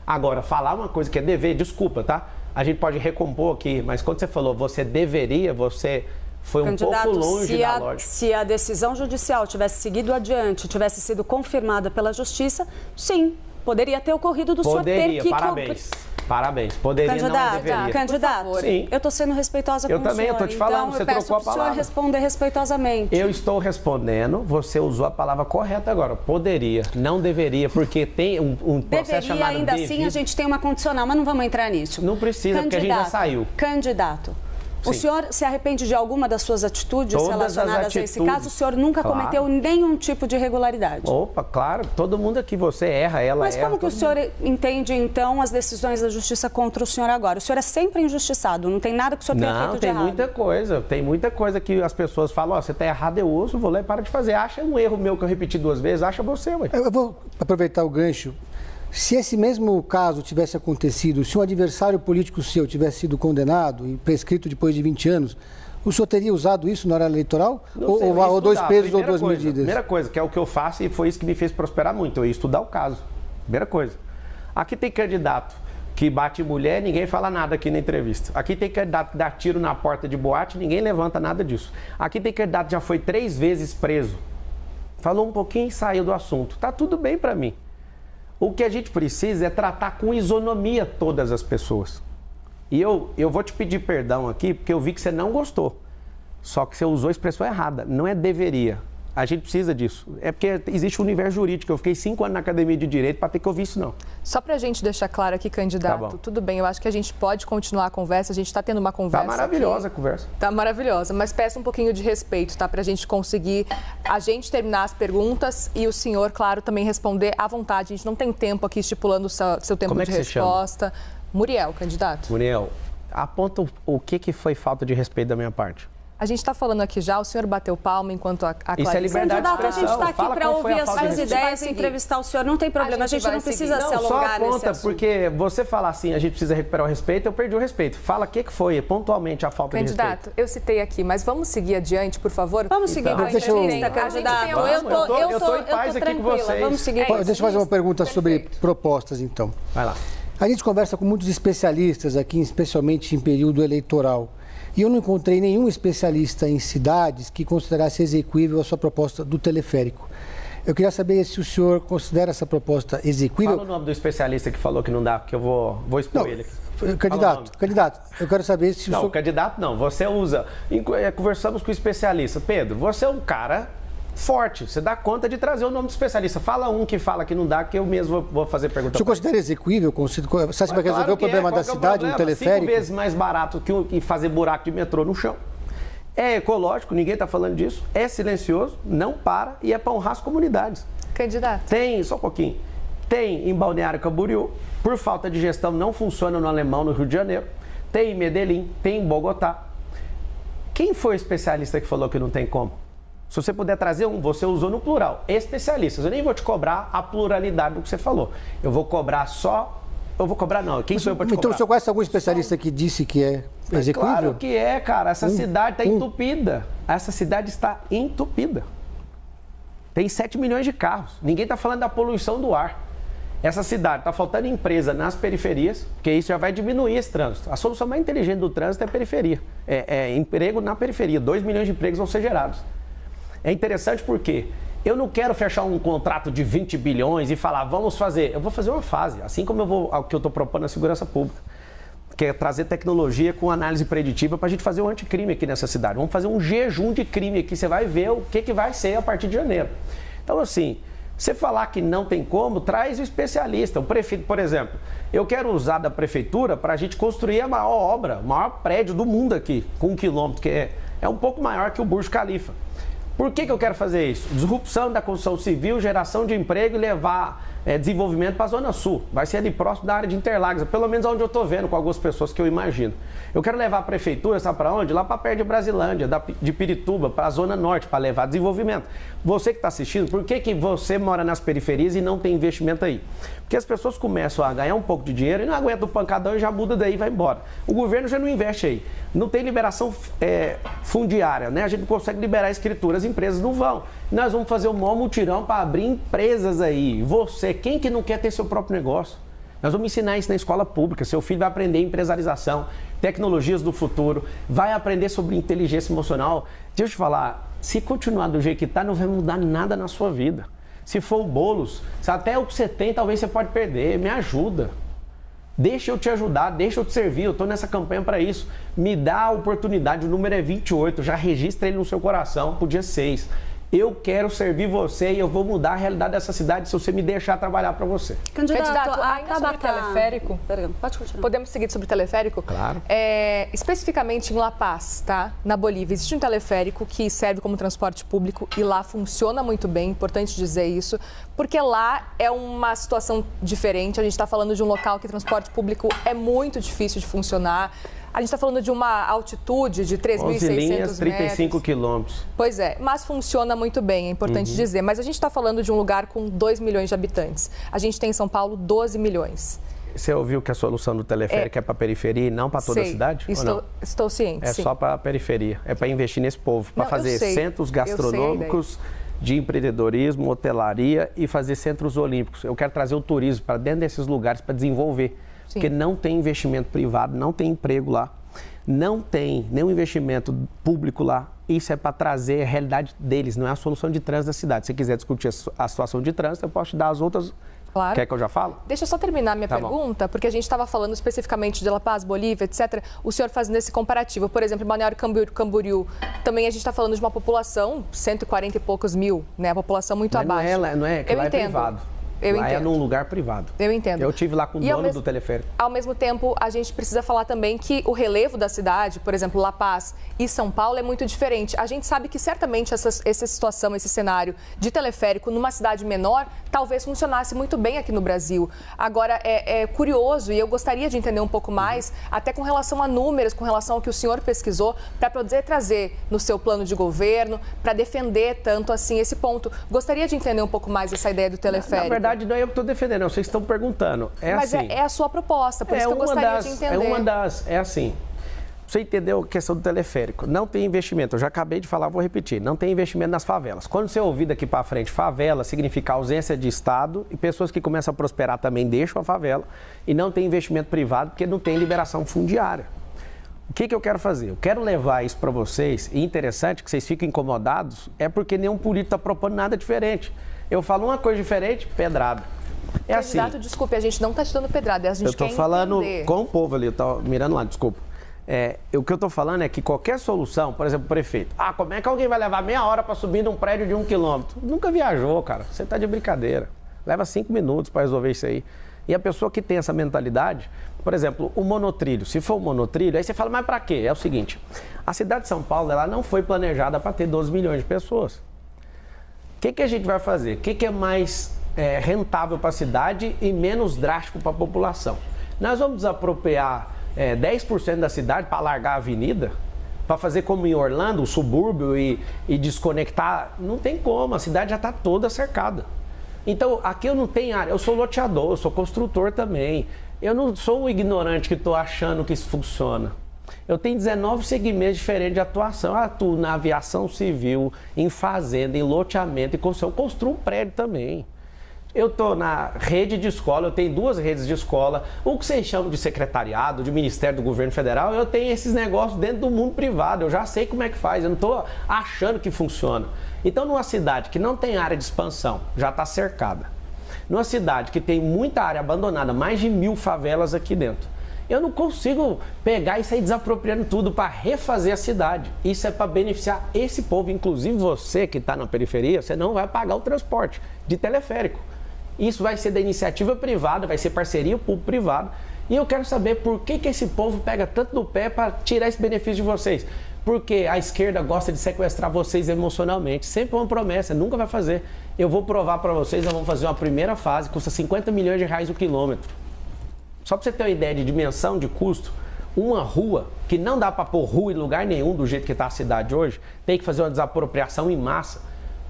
Agora, falar uma coisa que é dever, desculpa, tá? A gente pode recompor aqui, mas quando você falou você deveria, você foi um pouco longe da lógica. Se a decisão judicial tivesse seguido adiante, tivesse sido confirmada pela justiça, sim, poderia ter ocorrido do senhor ter que... Parabéns. Poderia, não deveria. Candidato, sim. Eu estou sendo respeitosa com o senhor. Eu também, eu estou te falando, então, você trocou a palavra. Eu peço para o senhor responder respeitosamente. Eu estou respondendo, você usou a palavra correta agora. Poderia, não deveria, porque tem um processo chamado ainda devido. Assim, a gente tem uma condicional, mas não vamos entrar nisso. Não precisa, porque a gente já saiu. Candidato. Sim. O senhor se arrepende de alguma das suas atitudes Todas relacionadas a esse caso? O senhor nunca cometeu nenhum tipo de irregularidade? Opa, claro. Todo mundo aqui, você erra, ela erra. Mas como que o senhor entende, então, as decisões da justiça contra o senhor agora? O senhor é sempre injustiçado, não tem nada que o senhor tenha feito de errado. Não, tem muita coisa que as pessoas falam, você está errado, eu ouço, vou lá e para de fazer. Acha um erro meu que eu repeti 2 vezes, acha você, ué. Eu vou aproveitar o gancho. Se esse mesmo caso tivesse acontecido, se um adversário político seu tivesse sido condenado e prescrito depois de 20 anos, o senhor teria usado isso na hora eleitoral? Ou 2 pesos ou 2 medidas? Primeira coisa, que é o que eu faço e foi isso que me fez prosperar muito, eu ia estudar o caso. Primeira coisa. Aqui tem candidato que bate mulher, ninguém fala nada aqui na entrevista. Aqui tem candidato que dá tiro na porta de boate, ninguém levanta nada disso. Aqui tem candidato que já foi 3 vezes preso. Falou um pouquinho e saiu do assunto. Tá tudo bem para mim. O que a gente precisa é tratar com isonomia todas as pessoas. E eu vou te pedir perdão aqui, porque eu vi que você não gostou. Só que você usou a expressão errada. Não é deveria. A gente precisa disso. É porque existe um universo jurídico. Eu fiquei 5 anos na academia de direito para ter que ouvir isso, não. Só para a gente deixar claro aqui, candidato, Tá, tudo bem, eu acho que a gente pode continuar a conversa, a gente está tendo uma conversa. Tá maravilhosa aqui. A conversa. Tá maravilhosa, mas peço um pouquinho de respeito, tá? Para a gente conseguir, a gente terminar as perguntas e o senhor, claro, também responder à vontade. A gente não tem tempo aqui estipulando o seu tempo de resposta. Muriel, candidato. Muriel, aponta o que foi falta de respeito da minha parte. A gente está falando aqui já, o senhor bateu palma enquanto a Clarice... Isso é liberdade de expressão. A gente está aqui para ouvir as suas ideias e entrevistar o senhor. Não tem problema, a gente não precisa se alongar nesse assunto. Só aponta, porque você falar assim, a gente precisa recuperar o respeito, eu perdi o respeito. Fala o que foi pontualmente a falta de respeito. Candidato, eu citei aqui, mas vamos seguir adiante, por favor? Vamos seguir com a entrevista, candidato. Eu estou em paz aqui com vocês. Vamos seguir. Deixa eu fazer uma pergunta sobre propostas, então. Vai lá. A gente conversa com muitos especialistas aqui, especialmente em período eleitoral. E eu não encontrei nenhum especialista em cidades que considerasse exequível a sua proposta do teleférico. Eu queria saber se o senhor considera essa proposta exequível. Fala o nome do especialista que falou que não dá, porque eu vou expor ele aqui. Candidato, eu quero saber se o senhor... Não, candidato não, você usa... Conversamos com o especialista. Pedro, você é um cara forte, você dá conta de trazer o nome do especialista. Fala um que fala que não dá, que eu mesmo vou fazer pergunta. O senhor considera exequível? Você acha que vai resolver o problema da cidade no teleférico? 5 vezes mais barato que fazer buraco de metrô no chão. É ecológico, ninguém está falando disso. É silencioso, não para e é para honrar as comunidades. Candidato. Tem, só um pouquinho. Tem em Balneário Camboriú, por falta de gestão não funciona no Alemão, no Rio de Janeiro. Tem em Medellín, tem em Bogotá. Quem foi o especialista que falou que não tem como? Se você puder trazer um, você usou no plural, especialistas. Eu nem vou te cobrar a pluralidade do que você falou. Eu vou cobrar só... Eu vou cobrar não, quem sou eu para te cobrar? Então o senhor conhece algum especialista que disse que é exequível? Claro que é, cara. Essa cidade está entupida. Essa cidade está entupida. Tem 7 milhões de carros. Ninguém está falando da poluição do ar. Essa cidade está faltando empresa nas periferias, porque isso já vai diminuir esse trânsito. A solução mais inteligente do trânsito é a periferia. É emprego na periferia. 2 milhões de empregos vão ser gerados. É interessante porque eu não quero fechar um contrato de 20 bilhões e falar, vamos fazer. Eu vou fazer uma fase, assim como o que eu estou propondo na segurança pública, que é trazer tecnologia com análise preditiva para a gente fazer um anticrime aqui nessa cidade. Vamos fazer um jejum de crime aqui, você vai ver o que vai ser a partir de janeiro. Então, assim, você falar que não tem como, traz o especialista. O prefeito, por exemplo, eu quero usar da prefeitura para a gente construir a maior obra, o maior prédio do mundo aqui, com 1 quilômetro, que é um pouco maior que o Burj Khalifa. Por que eu quero fazer isso? Disrupção da construção civil, geração de emprego e levar desenvolvimento para a Zona Sul. Vai ser ali próximo da área de Interlagos, pelo menos onde eu estou vendo com algumas pessoas que eu imagino. Eu quero levar a prefeitura, sabe para onde? Lá para perto de Brasilândia, de Pirituba, para a Zona Norte, para levar desenvolvimento. Você que está assistindo, por que você mora nas periferias e não tem investimento aí? Porque as pessoas começam a ganhar um pouco de dinheiro e não aguentam o pancadão e já muda daí e vai embora. O governo já não investe aí. Não tem liberação fundiária, né? A gente não consegue liberar a escritura, as empresas não vão. Nós vamos fazer um maior mutirão para abrir empresas aí. Você, quem que não quer ter seu próprio negócio? Nós vamos ensinar isso na escola pública. Seu filho vai aprender empresarização, tecnologias do futuro, vai aprender sobre inteligência emocional. Deixa eu te falar, se continuar do jeito que está, não vai mudar nada na sua vida. Se for o Boulos, se até o que você tem, talvez você pode perder. Me ajuda. Deixa eu te ajudar, deixa eu te servir, eu estou nessa campanha para isso. Me dá a oportunidade, o número é 28, já registra ele no seu coração pro dia 6. Eu quero servir você e eu vou mudar a realidade dessa cidade se você me deixar trabalhar para você. Candidato, ainda sobre teleférico, pode continuar. Podemos seguir sobre teleférico? Claro. Especificamente em La Paz, tá? Na Bolívia, existe um teleférico que serve como transporte público e lá funciona muito bem, importante dizer isso, porque lá é uma situação diferente, a gente está falando de um local que transporte público é muito difícil de funcionar. A gente está falando de uma altitude de 3.600 metros. 35 quilômetros. Pois é, mas funciona muito bem, é importante dizer. Mas a gente está falando de um lugar com 2 milhões de habitantes. A gente tem em São Paulo 12 milhões. Você ouviu que a solução do teleférico é para a periferia e não para toda a cidade? Estou ciente, sim. Só para a periferia, é para investir nesse povo, para fazer centros gastronômicos de empreendedorismo, hotelaria e fazer centros olímpicos. Eu quero trazer o turismo para dentro desses lugares para desenvolver. Sim. Porque não tem investimento privado, não tem emprego lá, não tem nenhum investimento público lá. Isso é para trazer a realidade deles, não é a solução de trânsito da cidade. Se você quiser discutir a situação de trânsito, eu posso te dar as outras. Claro. Quer que eu já falo? Deixa eu só terminar minha pergunta, porque a gente estava falando especificamente de La Paz, Bolívia, etc. O senhor fazendo esse comparativo. Por exemplo, em Balneário Camboriú, também a gente está falando de uma população, 140 e poucos mil, né? A população muito abaixo. Não é, que lá é privado. Lá é num lugar privado. Eu entendo. Eu estive lá com o dono do teleférico. Ao mesmo tempo, a gente precisa falar também que o relevo da cidade, por exemplo, La Paz e São Paulo, é muito diferente. A gente sabe que certamente essa situação, esse cenário de teleférico numa cidade menor, talvez funcionasse muito bem aqui no Brasil. Agora, é curioso e eu gostaria de entender um pouco mais, até com relação a números, com relação ao que o senhor pesquisou, para poder trazer no seu plano de governo, para defender tanto assim esse ponto. Gostaria de entender um pouco mais essa ideia do teleférico. Na verdade, não é eu que estou defendendo, não. Vocês estão perguntando. Mas assim, é a sua proposta, por isso que eu gostaria de entender. É assim. Você entendeu a questão do teleférico? Não tem investimento. Eu já acabei de falar, vou repetir. Não tem investimento nas favelas. Quando você ouvir daqui para frente, favela significa ausência de Estado e pessoas que começam a prosperar também deixam a favela e não tem investimento privado porque não tem liberação fundiária. O que eu quero fazer? Eu quero levar isso para vocês e interessante que vocês fiquem incomodados é porque nenhum político está propondo nada diferente. Eu falo uma coisa diferente, pedrada. É Candidato, assim. Desculpe, a gente não está te dando pedrada, a gente quer entender. Eu estou falando com o povo ali, eu estou mirando lá, desculpa. O que eu estou falando é que qualquer solução, por exemplo, o prefeito, como é que alguém vai levar meia hora para subir num prédio de 1 quilômetro? Nunca viajou, cara, você está de brincadeira. Leva 5 minutos para resolver isso aí. E a pessoa que tem essa mentalidade, por exemplo, o monotrilho, se for um monotrilho, aí você fala, mas para quê? É o seguinte, a cidade de São Paulo, ela não foi planejada para ter 12 milhões de pessoas. O que a gente vai fazer? O que é mais rentável para a cidade e menos drástico para a população? Nós vamos desapropriar 10% da cidade para largar a avenida? Para fazer como em Orlando, o subúrbio e desconectar? Não tem como, a cidade já está toda cercada. Então, aqui eu não tenho área, eu sou loteador, eu sou construtor também. Eu não sou um ignorante que estou achando que isso funciona. Eu tenho 19 segmentos diferentes de atuação. Eu atuo na aviação civil, em fazenda, em loteamento e construção. Eu construo um prédio também. Eu estou na rede de escola, eu tenho 2 redes de escola. O que vocês chamam de secretariado, de Ministério do Governo Federal, eu tenho esses negócios dentro do mundo privado. Eu já sei como é que faz, eu não estou achando que funciona. Então, numa cidade que não tem área de expansão, já está cercada. Numa cidade que tem muita área abandonada, mais de 1000 favelas aqui dentro. Eu não consigo pegar e sair desapropriando tudo para refazer a cidade. Isso é para beneficiar esse povo, inclusive você que está na periferia, você não vai pagar o transporte de teleférico. Isso vai ser da iniciativa privada, vai ser parceria público-privada E eu quero saber por que esse povo pega tanto no pé para tirar esse benefício de vocês. Porque a esquerda gosta de sequestrar vocês emocionalmente. Sempre uma promessa, nunca vai fazer. Eu vou provar para vocês, nós vamos fazer uma primeira fase, custa 50 milhões de reais o quilômetro. Só para você ter uma ideia de dimensão, de custo, uma rua, que não dá para pôr rua em lugar nenhum do jeito que está a cidade hoje, tem que fazer uma desapropriação em massa.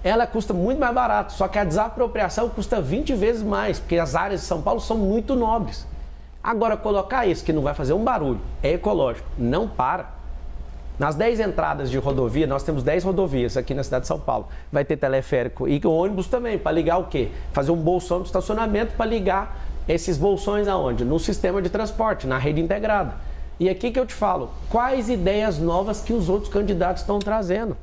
Ela custa muito mais barato, só que a desapropriação custa 20 vezes mais, porque as áreas de São Paulo são muito nobres. Agora, colocar isso, que não vai fazer um barulho, é ecológico, não para. Nas 10 entradas de rodovia, nós temos 10 rodovias aqui na cidade de São Paulo. Vai ter teleférico e ônibus também, para ligar o quê? Fazer um bolsão de estacionamento para ligar esses bolsões aonde? No sistema de transporte, na rede integrada. E aqui que eu te falo, quais ideias novas que os outros candidatos estão trazendo?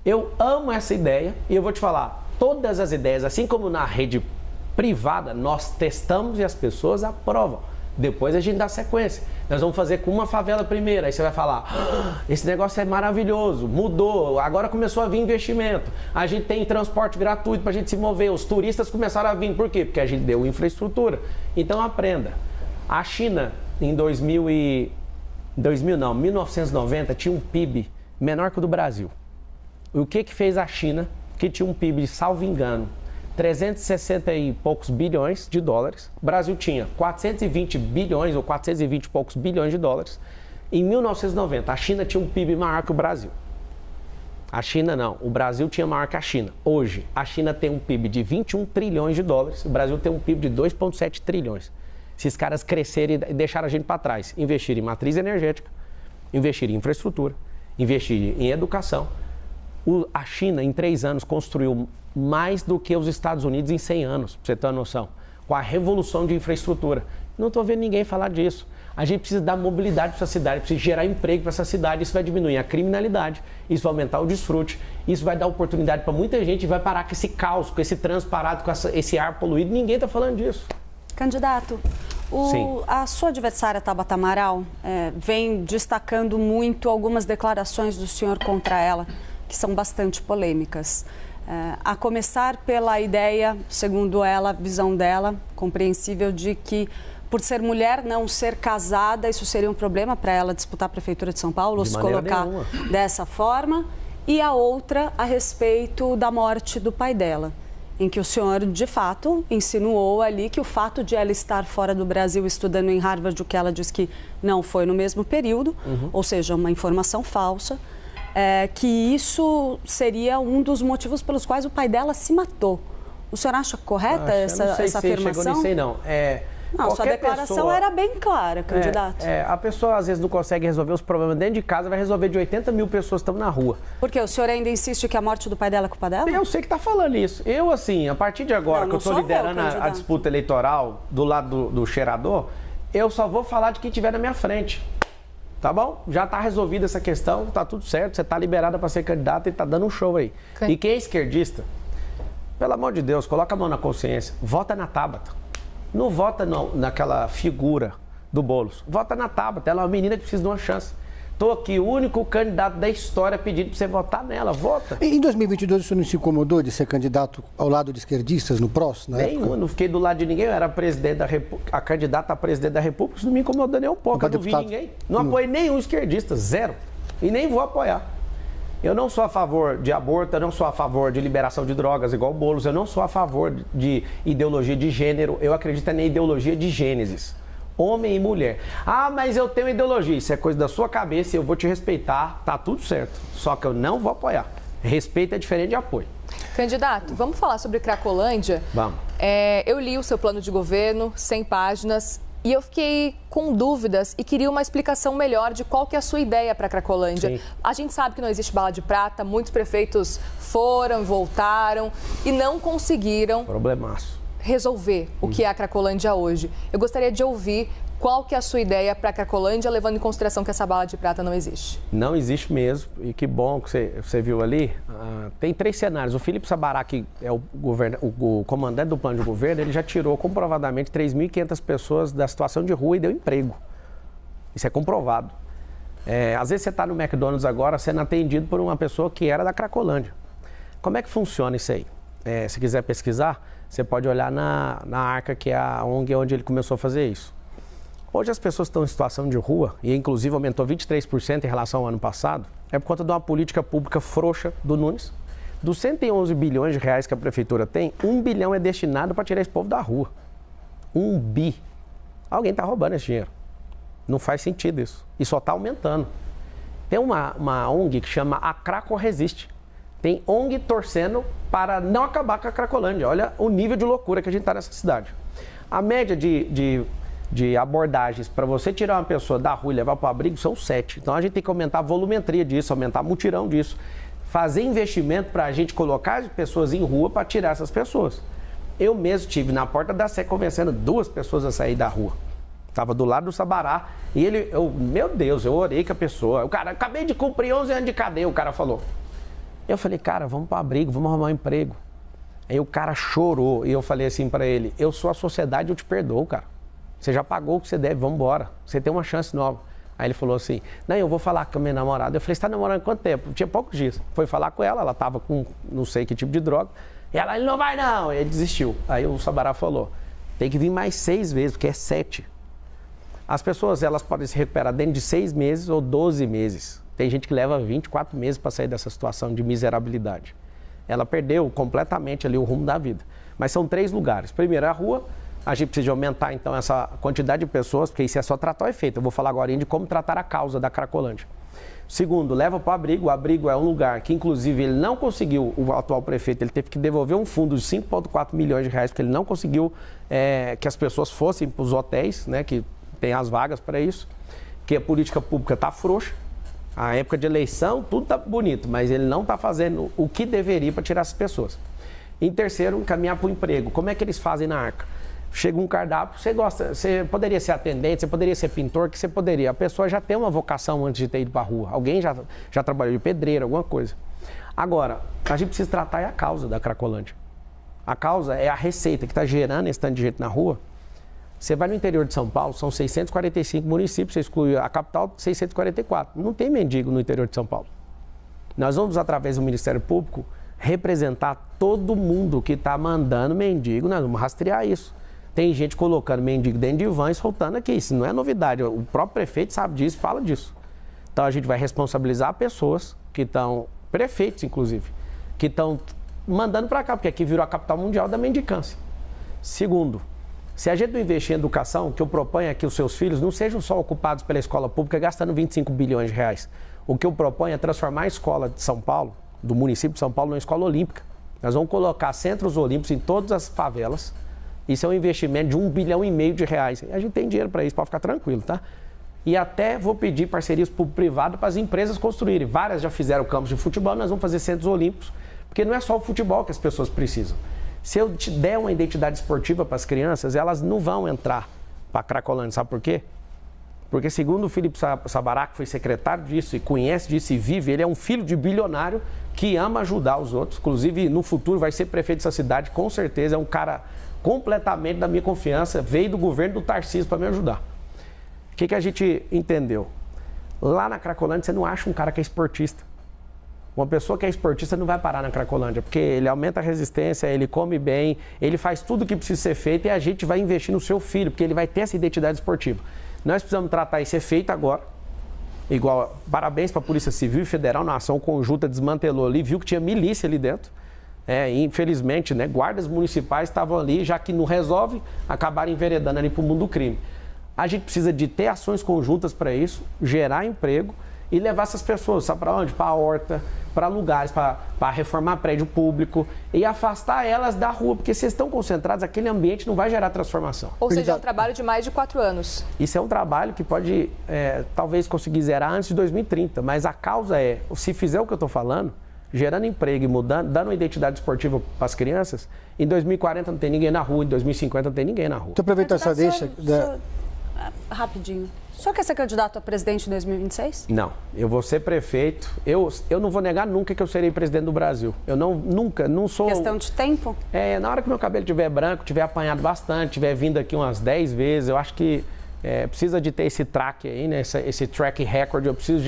Eu amo essa ideia e eu vou te falar, todas as ideias, assim como na rede privada, nós testamos e as pessoas aprovam. Depois a gente dá sequência. Nós vamos fazer com uma favela primeiro, aí você vai falar, esse negócio é maravilhoso, mudou, agora começou a vir investimento. A gente tem transporte gratuito para a gente se mover, os turistas começaram a vir, por quê? Porque a gente deu infraestrutura. Então aprenda. A China, em 1990, tinha um PIB menor que o do Brasil. E o que fez a China, que tinha um PIB, salvo engano, 360 e poucos bilhões de dólares. O Brasil tinha 420 bilhões ou 420 e poucos bilhões de dólares. Em 1990, a China tinha um PIB maior que o Brasil. A China não, o Brasil tinha maior que a China. Hoje, a China tem um PIB de 21 trilhões de dólares, o Brasil tem um PIB de 2,7 trilhões. Se esses caras crescerem e deixarem a gente para trás, investir em matriz energética, investir em infraestrutura, investir em educação. A China, em 3 anos, construiu mais do que os Estados Unidos em 100 anos, para você ter uma noção, com a revolução de infraestrutura. Não estou vendo ninguém falar disso. A gente precisa dar mobilidade para essa cidade, precisa gerar emprego para essa cidade, isso vai diminuir a criminalidade, isso vai aumentar o desfrute, isso vai dar oportunidade para muita gente e vai parar com esse caos, com esse trânsito parado, com esse ar poluído. Ninguém está falando disso. Candidato, a sua adversária, Tabata Amaral, vem destacando muito algumas declarações do senhor contra ela, que são bastante polêmicas. A começar pela ideia, segundo ela, a visão dela, compreensível, de que por ser mulher, não ser casada, isso seria um problema para ela disputar a Prefeitura de São Paulo, ou se colocar dessa forma. E a outra a respeito da morte do pai dela, em que o senhor, de fato, insinuou ali que o fato de ela estar fora do Brasil estudando em Harvard, o que ela diz que não foi no mesmo período, ou seja, uma informação falsa, que isso seria um dos motivos pelos quais o pai dela se matou. O senhor acha correta essa afirmação? Chegou nisso aí, não. Não, sua declaração era bem clara, candidato. A pessoa às vezes não consegue resolver os problemas dentro de casa, vai resolver de 80 mil pessoas que estão na rua. Por quê? O senhor ainda insiste que a morte do pai dela é culpa dela? Eu sei que está falando isso. Eu, assim, a partir de agora que eu estou liderando a disputa eleitoral do lado do cheirador, eu só vou falar de quem estiver na minha frente. Tá bom? Já está resolvida essa questão, tá tudo certo, você está liberada para ser candidata e está dando um show aí. E quem é esquerdista, pelo amor de Deus, coloca a mão na consciência, vota na Tabata. Não vota naquela figura do Boulos, vota na Tabata, ela é uma menina que precisa de uma chance. Estou aqui, o único candidato da história pedindo para você votar nela, vota. Em 2022, o senhor não se incomodou de ser candidato ao lado de esquerdistas no PROS? Nenhum, não fiquei do lado de ninguém, eu era a candidata a presidente da República, isso não me incomodou nem um pouco, eu não vi ninguém. Não apoiei nenhum esquerdista, zero. E nem vou apoiar. Eu não sou a favor de aborto, eu não sou a favor de liberação de drogas igual o Boulos, eu não sou a favor de ideologia de gênero, eu acredito na ideologia de Gênesis. Homem e mulher. Ah, mas eu tenho ideologia. Isso é coisa da sua cabeça e eu vou te respeitar. Tá tudo certo. Só que eu não vou apoiar. Respeito é diferente de apoio. Candidato, vamos falar sobre Cracolândia? Vamos. Eu li o seu plano de governo, 100 páginas, e eu fiquei com dúvidas e queria uma explicação melhor de qual que é a sua ideia para Cracolândia. Sim. A gente sabe que não existe bala de prata, muitos prefeitos foram, voltaram e não conseguiram... Problemaço. Resolver o que é a Cracolândia hoje. Eu gostaria de ouvir qual que é a sua ideia para a Cracolândia, levando em consideração que essa bala de prata não existe. Não existe mesmo, e que bom que você viu ali. Tem 3 cenários. O Felipe Sabará, que é o comandante do plano de governo, ele já tirou comprovadamente 3.500 pessoas da situação de rua e deu emprego. Isso é comprovado. Às vezes você está no McDonald's agora sendo atendido por uma pessoa que era da Cracolândia. Como é que funciona isso aí? Se quiser pesquisar, você pode olhar na Arca, que é a ONG onde ele começou a fazer isso. Hoje as pessoas estão em situação de rua, e inclusive aumentou 23% em relação ao ano passado, é por conta de uma política pública frouxa do Nunes. Dos 111 bilhões de reais que a prefeitura tem, 1 bilhão é destinado para tirar esse povo da rua. 1 bi. Alguém está roubando esse dinheiro. Não faz sentido isso. E só está aumentando. Tem uma ONG que chama A Craco Resiste. Tem ONG torcendo para não acabar com a Cracolândia. Olha o nível de loucura que a gente está nessa cidade. A média de abordagens para você tirar uma pessoa da rua e levar para o abrigo são 7. Então a gente tem que aumentar a volumetria disso, aumentar a mutirão disso. Fazer investimento para a gente colocar as pessoas em rua para tirar essas pessoas. Eu mesmo estive na porta da Sé convencendo 2 pessoas a sair da rua. Estava do lado do Sabará e meu Deus, eu orei com a pessoa. O cara, acabei de cumprir 11 anos de cadeia, o cara falou. Eu falei, cara, vamos para o abrigo, vamos arrumar um emprego. Aí o cara chorou e eu falei assim para ele, eu sou a sociedade, eu te perdoo, cara. Você já pagou o que você deve, vamos embora. Você tem uma chance nova. Aí ele falou assim, não, eu vou falar com a minha namorada. Eu falei, você está namorando quanto tempo? Tinha poucos dias. Foi falar com ela, ela estava com não sei que tipo de droga. E ela, ele não vai não. Ele desistiu. Aí o Sabará falou, tem que vir mais 6 vezes, porque é 7. As pessoas, elas podem se recuperar dentro de 6 meses ou 12 meses. Tem gente que leva 24 meses para sair dessa situação de miserabilidade. Ela perdeu completamente ali o rumo da vida. Mas são 3 lugares. Primeiro, a rua. A gente precisa aumentar, então, essa quantidade de pessoas, porque isso é só tratar o efeito. Eu vou falar agora de como tratar a causa da Cracolândia. Segundo, leva para o abrigo. O abrigo é um lugar que, inclusive, ele não conseguiu, o atual prefeito, ele teve que devolver um fundo de 5,4 milhões de reais, porque ele não conseguiu que as pessoas fossem para os hotéis, né, que tem as vagas para isso, que a política pública está frouxa. A época de eleição, tudo está bonito, mas ele não está fazendo o que deveria para tirar essas pessoas. Em terceiro, encaminhar para o emprego. Como é que eles fazem na Arca? Chega um cardápio, você poderia ser atendente, você poderia ser pintor, que você poderia. A pessoa já tem uma vocação antes de ter ido para a rua. Alguém já trabalhou de pedreiro, alguma coisa. Agora, a gente precisa tratar a causa da Cracolândia. A causa é a receita que está gerando esse tanto de gente na rua. Você vai no interior de São Paulo, são 645 municípios, você exclui a capital, 644. Não tem mendigo no interior de São Paulo. Nós vamos, através do Ministério Público, representar todo mundo que está mandando mendigo, nós vamos rastrear isso. Tem gente colocando mendigo dentro de van e soltando aqui. Isso não é novidade. O próprio prefeito sabe disso e fala disso. Então a gente vai responsabilizar pessoas que estão, prefeitos inclusive, que estão mandando para cá, porque aqui virou a capital mundial da mendicância. Segundo, se a gente não investir em educação, o que eu proponho é que os seus filhos não sejam só ocupados pela escola pública gastando 25 bilhões de reais. O que eu proponho é transformar a escola de São Paulo, do município de São Paulo, numa escola olímpica. Nós vamos colocar centros olímpicos em todas as favelas. Isso é um investimento de 1,5 bilhão de reais. A gente tem dinheiro para isso, pode ficar tranquilo, tá? E até vou pedir parcerias público-privado para as empresas construírem. Várias já fizeram campos de futebol, nós vamos fazer centros olímpicos, porque não é só o futebol que as pessoas precisam. Se eu te der uma identidade esportiva para as crianças, elas não vão entrar para a Cracolândia. Sabe por quê? Porque segundo o Felipe Sabará, que foi secretário disso e conhece disso e vive, ele é um filho de bilionário que ama ajudar os outros. Inclusive, no futuro vai ser prefeito dessa cidade, com certeza. É um cara completamente da minha confiança, veio do governo do Tarcísio para me ajudar. O que a gente entendeu? Lá na Cracolândia você não acha um cara que é esportista. Uma pessoa que é esportista não vai parar na Cracolândia, porque ele aumenta a resistência, ele come bem, ele faz tudo o que precisa ser feito e a gente vai investir no seu filho, porque ele vai ter essa identidade esportiva. Nós precisamos tratar esse efeito agora. Igual, parabéns para a Polícia Civil e Federal, na ação conjunta desmantelou ali, viu que tinha milícia ali dentro. Infelizmente, né, guardas municipais estavam ali, já que não resolve, acabaram enveredando ali para o mundo do crime. A gente precisa de ter ações conjuntas para isso, gerar emprego e levar essas pessoas, sabe para onde? Para a horta, para lugares, para reformar prédio público e afastar elas da rua, porque se estão concentrados, aquele ambiente não vai gerar transformação. Ou seja, é um trabalho de mais de 4 anos. Isso é um trabalho que pode, talvez, conseguir zerar antes de 2030, mas a causa é, se fizer o que eu estou falando, gerando emprego e mudando, dando uma identidade esportiva para as crianças, em 2040 não tem ninguém na rua, em 2050 não tem ninguém na rua. Então, aproveitar essa deixa... Rapidinho. O senhor quer ser candidato a presidente em 2026? Não, eu vou ser prefeito. Eu não vou negar nunca que eu serei presidente do Brasil. Eu não sou... Questão de tempo? Na hora que meu cabelo estiver branco, tiver apanhado bastante, tiver vindo aqui umas 10 vezes, eu acho que precisa de ter esse track aí, né? Esse track record, eu preciso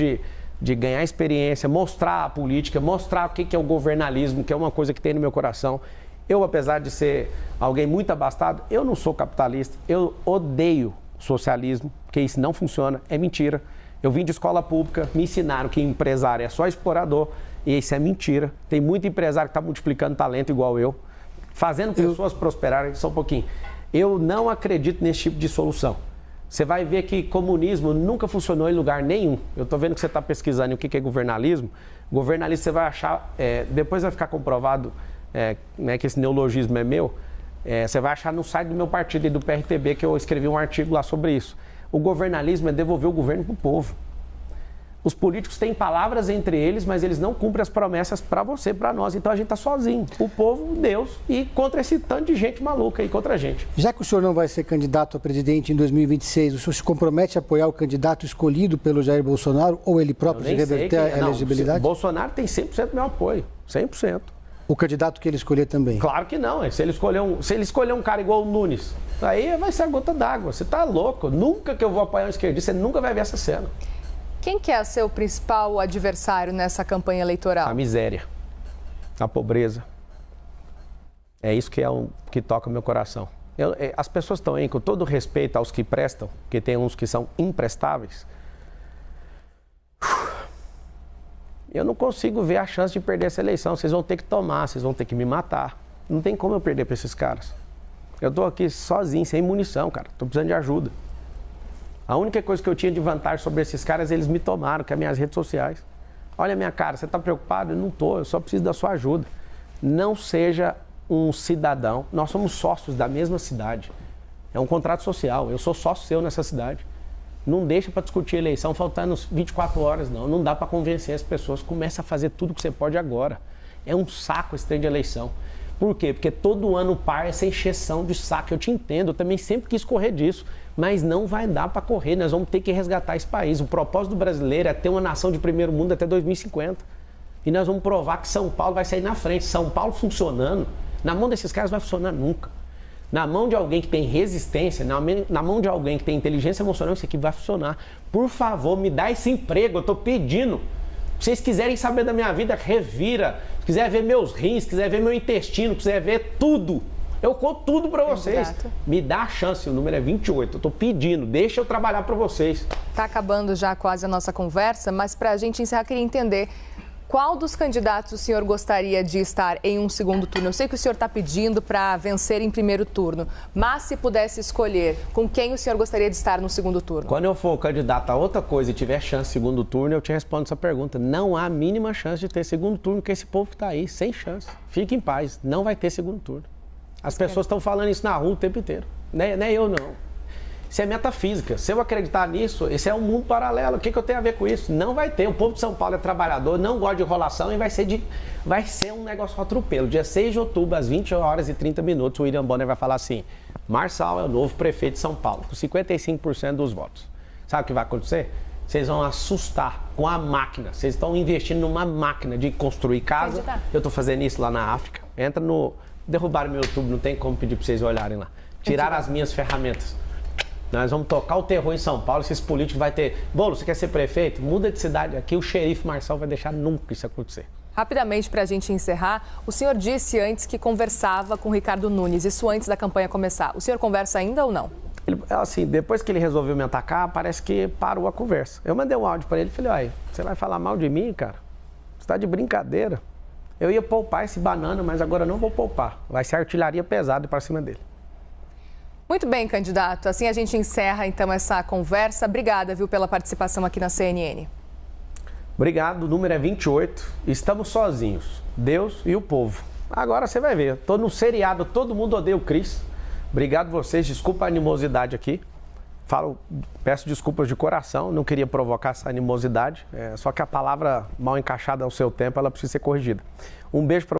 de ganhar experiência, mostrar a política, mostrar o que é o governalismo, que é uma coisa que tem no meu coração. Eu, apesar de ser alguém muito abastado, eu não sou capitalista, eu odeio socialismo, porque isso não funciona, é mentira. Eu vim de escola pública, me ensinaram que empresário é só explorador, e isso é mentira. Tem muito empresário que está multiplicando talento igual eu, fazendo pessoas prosperarem. Só um pouquinho. Eu não acredito nesse tipo de solução. Você vai ver que comunismo nunca funcionou em lugar nenhum. Eu estou vendo que você está pesquisando o que é governalismo. Governalismo você vai achar, depois vai ficar comprovado né, que esse neologismo é meu, você vai achar no site do meu partido e do PRTB que eu escrevi um artigo lá sobre isso. O governalismo é devolver o governo para o povo. Os políticos têm palavras entre eles, mas eles não cumprem as promessas para você, para nós. Então a gente está sozinho. O povo, Deus, e contra esse tanto de gente maluca aí, contra a gente. Já que o senhor não vai ser candidato a presidente em 2026, o senhor se compromete a apoiar o candidato escolhido pelo Jair Bolsonaro ou ele próprio se reverter a elegibilidade? Bolsonaro tem 100% do meu apoio. 100%. O candidato que ele escolher também? Claro que não. Se ele escolher um cara igual o Nunes, aí vai ser a gota d'água. Você tá louco. Nunca que eu vou apoiar um esquerdista, você nunca vai ver essa cena. Quem que é seu principal adversário nessa campanha eleitoral? A miséria, a pobreza. É isso que toca o meu coração. As pessoas estão aí, com todo respeito aos que prestam, porque tem uns que são imprestáveis. Eu não consigo ver a chance de perder essa eleição. Vocês vão ter que tomar, vocês vão ter que me matar. Não tem como eu perder para esses caras. Eu tô aqui sozinho, sem munição, cara. Tô precisando de ajuda. A única coisa que eu tinha de vantagem sobre esses caras, eles me tomaram, que é minhas redes sociais. Olha a minha cara, você tá preocupado? Eu não tô, eu só preciso da sua ajuda. Não seja um cidadão. Nós somos sócios da mesma cidade. É um contrato social. Eu sou sócio seu nessa cidade. Não deixa para discutir a eleição faltando 24 horas, não. Não dá para convencer as pessoas. Começa a fazer tudo que você pode agora. É um saco esse trem de eleição. Por quê? Porque todo ano par essa encheção de saco. Eu te entendo, eu também sempre quis correr disso. Mas não vai dar para correr, nós vamos ter que resgatar esse país. O propósito do brasileiro é ter uma nação de primeiro mundo até 2050. E nós vamos provar que São Paulo vai sair na frente. São Paulo funcionando, na mão desses caras não vai funcionar nunca. Na mão de alguém que tem resistência, na mão de alguém que tem inteligência emocional, isso aqui vai funcionar. Por favor, me dá esse emprego, eu tô pedindo. Se vocês quiserem saber da minha vida, revira. Se quiser ver meus rins, se quiser ver meu intestino, se quiser ver tudo. Eu conto tudo para vocês. Me dá a chance, o número é 28. Eu tô pedindo, deixa eu trabalhar para vocês. Tá acabando já quase a nossa conversa, mas para a gente encerrar, queria entender qual dos candidatos o senhor gostaria de estar em um segundo turno. Eu sei que o senhor está pedindo para vencer em primeiro turno, mas se pudesse escolher, com quem o senhor gostaria de estar no segundo turno? Quando eu for candidato a outra coisa e tiver chance de segundo turno, eu te respondo essa pergunta. Não há a mínima chance de ter segundo turno, porque esse povo que está aí, sem chance. Fique em paz, não vai ter segundo turno. As pessoas estão falando isso na rua o tempo inteiro. Não é eu, não. Isso é metafísica. Se eu acreditar nisso, esse é um mundo paralelo. O que eu tenho a ver com isso? Não vai ter. O povo de São Paulo é trabalhador, não gosta de enrolação e vai ser um negócio atropelo. Dia 6 de outubro, às 20 horas e 30 minutos, o William Bonner vai falar assim: Marçal é o novo prefeito de São Paulo, com 55% dos votos. Sabe o que vai acontecer? Vocês vão assustar com a máquina. Vocês estão investindo numa máquina de construir casa. Eu estou fazendo isso lá na África. Entra no... Derrubaram meu YouTube, não tem como pedir para vocês olharem lá. Tiraram as minhas ferramentas. Nós vamos tocar o terror em São Paulo, esses políticos vai ter... Bolo, você quer ser prefeito? Muda de cidade aqui, o xerife Marçal vai deixar nunca isso acontecer. Rapidamente, para a gente encerrar, o senhor disse antes que conversava com o Ricardo Nunes, isso antes da campanha começar. O senhor conversa ainda ou não? Assim, depois que ele resolveu me atacar, parece que parou a conversa. Eu mandei um áudio para ele e falei: olha, você vai falar mal de mim, cara? Você tá de brincadeira. Eu ia poupar esse banana, mas agora não vou poupar. Vai ser artilharia pesada para cima dele. Muito bem, candidato. Assim a gente encerra, então, essa conversa. Obrigada, viu, pela participação aqui na CNN. Obrigado. O número é 28. Estamos sozinhos. Deus e o povo. Agora você vai ver. Estou no seriado Todo Mundo Odeia o Cris. Obrigado vocês. Desculpa a animosidade aqui. Peço desculpas de coração, não queria provocar essa animosidade, só que a palavra mal encaixada ao seu tempo, ela precisa ser corrigida. Um beijo para